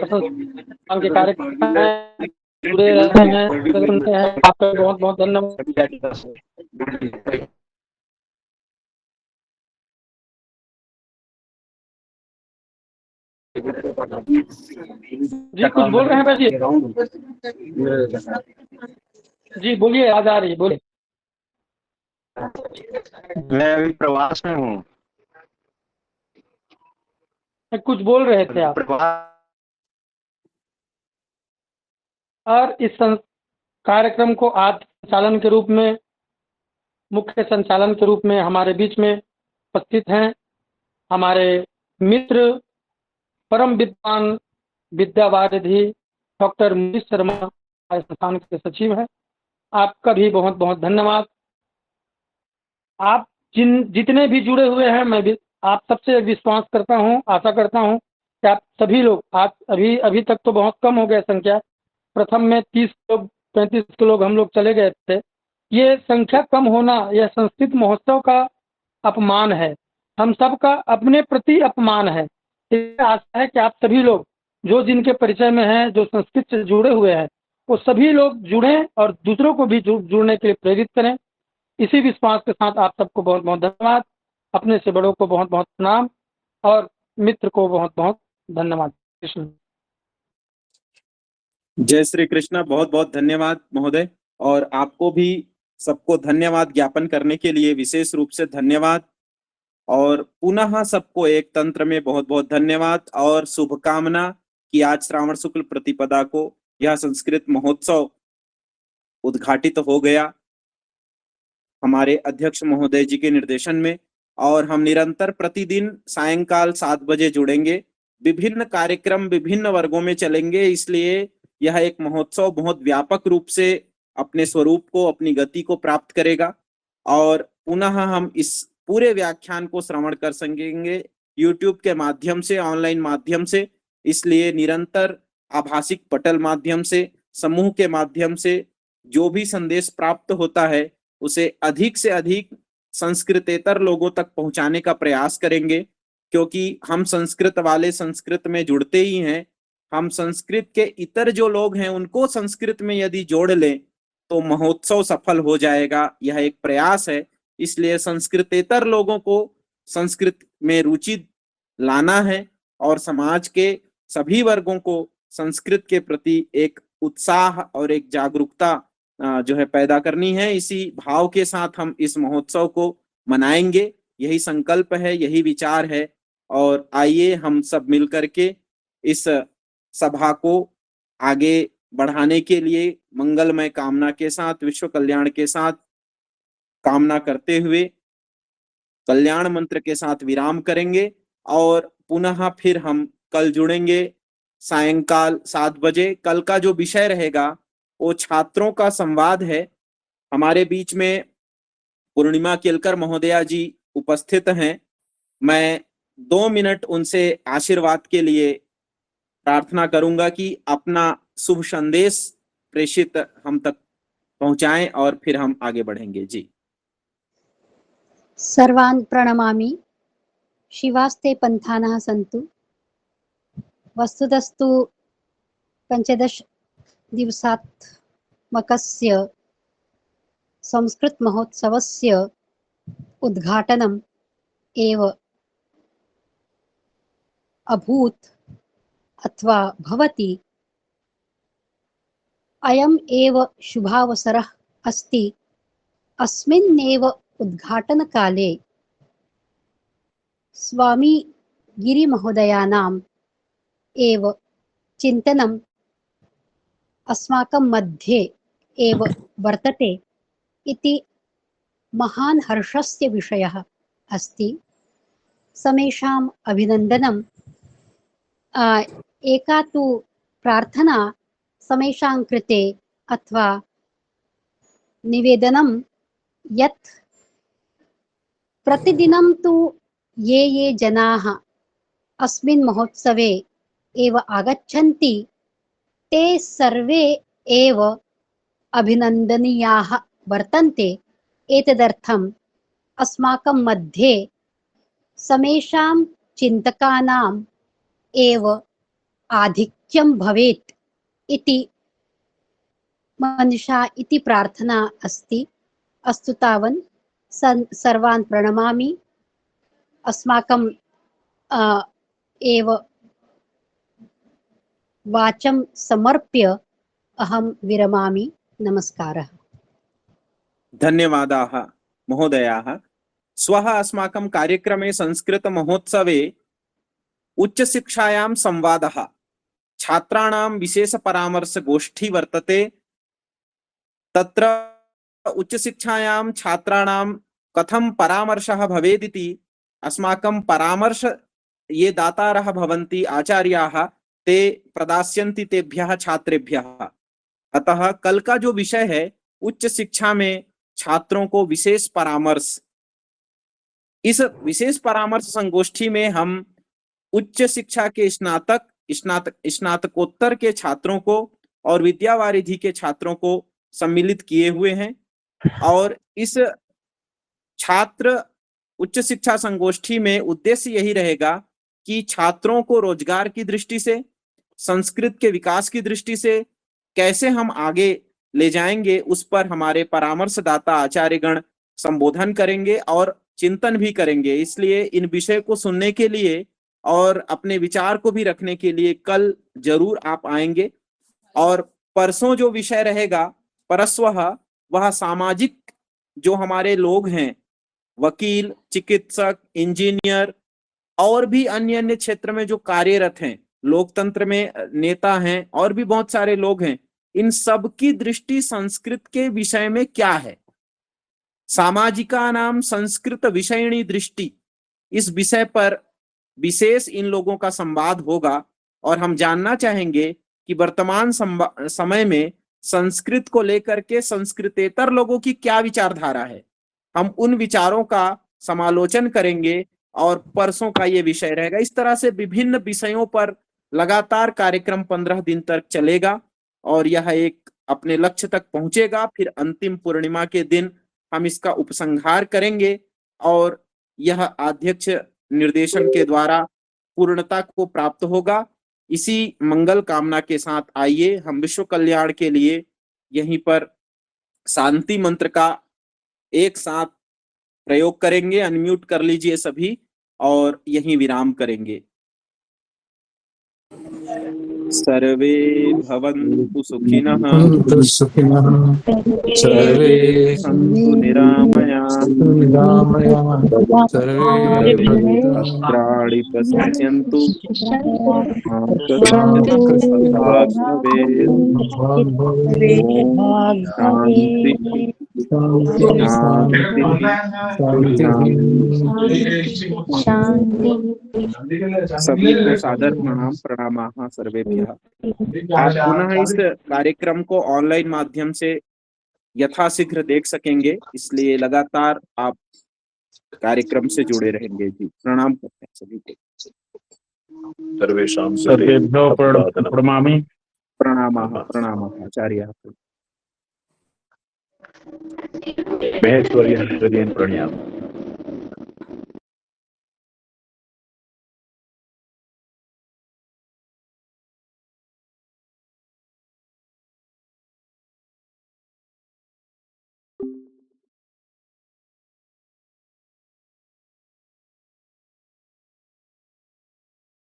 संस्थान के कार्यक्रम जुड़े रहे हैं, सुनते हैं, आपका बहुत बहुत धन्यवाद। जी कुछ बोल रहे हैं भाई जी बोलिए, याद आ रही है, बोलिए। मैं अभी प्रवास में हूँ। कुछ बोल रहे थे आप। और इस कार्यक्रम को आज संचालन के रूप में, मुख्य संचालन के रूप में हमारे बीच में उपस्थित हैं हमारे मित्र, परम विद्वान विद्यावारिधि डॉक्टर मुनीश शर्मा, हमारे संस्थान के सचिव हैं। आपका भी बहुत बहुत धन्यवाद। आप जितने भी जुड़े हुए हैं, मैं भी आप सबसे विश्वास करता हूं, आशा करता हूं कि आप सभी लोग, आज अभी तक तो बहुत कम हो गए संख्या, प्रथम में 30 लोग 35 लोग हम लोग चले गए थे। ये संख्या कम होना यह संस्कृत महोत्सव का अपमान है, हम सबका अपने प्रति अपमान है। इसलिए आशा है कि आप सभी लोग जो जिनके परिचय में हैं, जो संस्कृत से जुड़े हुए हैं, वो सभी लोग जुड़ें और दूसरों को भी जुड़ने के लिए प्रेरित करें। इसी विश्वास के साथ आप सबको बहुत बहुत धन्यवाद, अपने से बड़ों को बहुत बहुत प्रणाम और मित्र को बहुत बहुत धन्यवाद। कृष्ण जय श्री कृष्णा। बहुत बहुत धन्यवाद महोदय, और आपको भी सबको धन्यवाद ज्ञापन करने के लिए विशेष रूप से धन्यवाद, और पुनः सबको एक तंत्र में बहुत बहुत धन्यवाद और शुभकामना कि आज श्रावण शुक्ल प्रतिपदा को यह संस्कृत महोत्सव उद्घाटित हो गया हमारे अध्यक्ष महोदय जी के निर्देशन में। और हम निरंतर प्रतिदिन सायंकाल 7 बजे जुड़ेंगे, विभिन्न कार्यक्रम विभिन्न वर्गों में चलेंगे, इसलिए यह एक महोत्सव बहुत व्यापक रूप से अपने स्वरूप को, अपनी गति को प्राप्त करेगा। और पुनः हम इस पूरे व्याख्यान को श्रवण कर सकेंगे यूट्यूब के माध्यम से, ऑनलाइन माध्यम से, इसलिए निरंतर आभासिक पटल माध्यम से, समूह के माध्यम से जो भी संदेश प्राप्त होता है उसे अधिक से अधिक संस्कृतेतर लोगों तक पहुंचाने का प्रयास करेंगे, क्योंकि हम संस्कृत वाले संस्कृत में जुड़ते ही हैं। हम संस्कृत के इतर जो लोग हैं उनको संस्कृत में यदि जोड़ लें तो महोत्सव सफल हो जाएगा, यह एक प्रयास है। इसलिए संस्कृतेतर लोगों को संस्कृत में रुचि लाना है और समाज के सभी वर्गों को संस्कृत के प्रति एक उत्साह और एक जागरूकता जो है पैदा करनी है। इसी भाव के साथ हम इस महोत्सव को मनाएंगे, यही संकल्प है, यही विचार है। और आइए हम सब मिलकर के इस सभा को आगे बढ़ाने के लिए मंगलमय कामना के साथ, विश्व कल्याण के साथ कामना करते हुए कल्याण मंत्र के साथ विराम करेंगे और पुनः फिर हम कल जुड़ेंगे सायंकाल 7 बजे। कल का जो विषय रहेगा वो छात्रों का संवाद है। हमारे बीच में पूर्णिमा केलकर महोदया जी उपस्थित हैं। मैं 2 मिनट उनसे आशीर्वाद के लिए प्रार्थना करूंगा कि अपना शुभ संदेश प्रेषित हम तक पहुंचाएं और फिर हम आगे बढ़ेंगे। जी। सर्वान् प्रणमामि। शिवास्ते पंथानः सन्तु। वस्तुतस्तु 15 दिवसात्मकस्य संस्कृत महोत्सवस्य उद्घाटनम् एव अभूत् अथवा भवति। अयम् एव शुभावसरः अस्ति। अस्मिन्नेव उद्घाटनकाले स्वामी गिरिमहोदयानाम् एव चिन्तनम् अस्माकं मध्ये एव वर्तते इति महान् हर्षस्य विषयः अस्ति। समेषाम् अभिनन्दनम्। एका तु प्रार्थना समेषां कृते अथवा निवेदनं यत् प्रतिदिनं तु ये जनाः अस्मिन् महोत्सवे एव आगच्छन्ति ते सर्वे एव अभिनन्दनीयाः वर्तन्ते। एतदर्थम् अस्माकं मध्ये समेषां चिन्तकानाम् एव आधिक्यं भवेत् इति मनुषा इति प्रार्थना अस्ति। अस्तु तावन् सर्वान् प्रणमामि। अस्माकं एव वाचं समर्प्य अहं विरमामि। नमस्कारः। धन्यवादाः महोदयाः। श्वः अस्माकं कार्यक्रमे संस्कृत महोत्सवे उच्चशिक्षायां संवादः छात्राणां विशेष परामर्श गोष्ठी वर्तते। तत्र उच्चशिक्षायां छात्राणां कथं परामर्शः भवेदिति अस्माकं परामर्श ये दातारः भवन्ति आचार्याः ते प्रदास्यन्ति तेभ्यः छात्रेभ्यः। अतः कल का जो विषय है उच्च शिक्षा में छात्रों को विशेष परामर्श, इस विशेष परामर्श संगोष्ठी में हम उच्च शिक्षा के स्नातकोत्तर के छात्रों को और विद्यावारिधि के छात्रों को सम्मिलित किए हुए हैं। और इस छात्र उच्च शिक्षा संगोष्ठी में उद्देश्य यही रहेगा कि छात्रों को रोजगार की दृष्टि से, संस्कृत के विकास की दृष्टि से कैसे हम आगे ले जाएंगे, उस पर हमारे परामर्शदाता आचार्यगण संबोधन करेंगे और चिंतन भी करेंगे। इसलिए इन विषय को सुनने के लिए और अपने विचार को भी रखने के लिए कल जरूर आप आएंगे। और परसों जो विषय रहेगा परस्वः, वह सामाजिक जो हमारे लोग हैं, वकील, चिकित्सक, इंजीनियर और भी अन्य अन्य क्षेत्र में जो कार्यरत हैं, लोकतंत्र में नेता हैं और भी बहुत सारे लोग हैं, इन सब की दृष्टि संस्कृत के विषय में क्या है। सामाजिकानां संस्कृत विषयिणी दृष्टि, इस विषय पर विशेष इन लोगों का संवाद होगा। और हम जानना चाहेंगे कि वर्तमान समय में संस्कृत को लेकर के संस्कृतेतर लोगों की क्या विचारधारा है। हम उन विचारों का समालोचन करेंगे और परसों का ये विषय रहेगा। इस तरह से विभिन्न विषयों पर लगातार कार्यक्रम 15 दिन तक चलेगा और यह एक अपने लक्ष्य तक पहुंचेगा। फिर अंतिम पूर्णिमा के दिन हम इसका उपसंहार करेंगे और यह अध्यक्ष निर्देशन के द्वारा पूर्णता को प्राप्त होगा। इसी मंगल कामना के साथ आइए हम विश्व कल्याण के लिए यहीं पर शांति मंत्र का एक साथ प्रयोग करेंगे। अनम्यूट कर लीजिए सभी और यहीं विराम करेंगे। सर्वे भवन्तु सुखिनः, सर्वे सन्तु निरामयाः, सर्वे भद्राणि पश्यन्तु, मा कश्चित् दुःखभाग् भवेत्। शान्ति शान्ति। सभी को सादर प्रणाम, प्रणामाः सर्वेभ्यः। आप पुनः इस कार्यक्रम को ऑनलाइन माध्यम से यथाशीघ्र देख सकेंगे, इसलिए लगातार आप कार्यक्रम से जुड़े रहेंगे। जी प्रणाम करते हैं सभी को। सर्वेषां सर्वेभ्यो प्रणमामि। प्रणामाः प्रणामाः आचार्याः। महेश्वर्य हृदयेन प्रणयामि।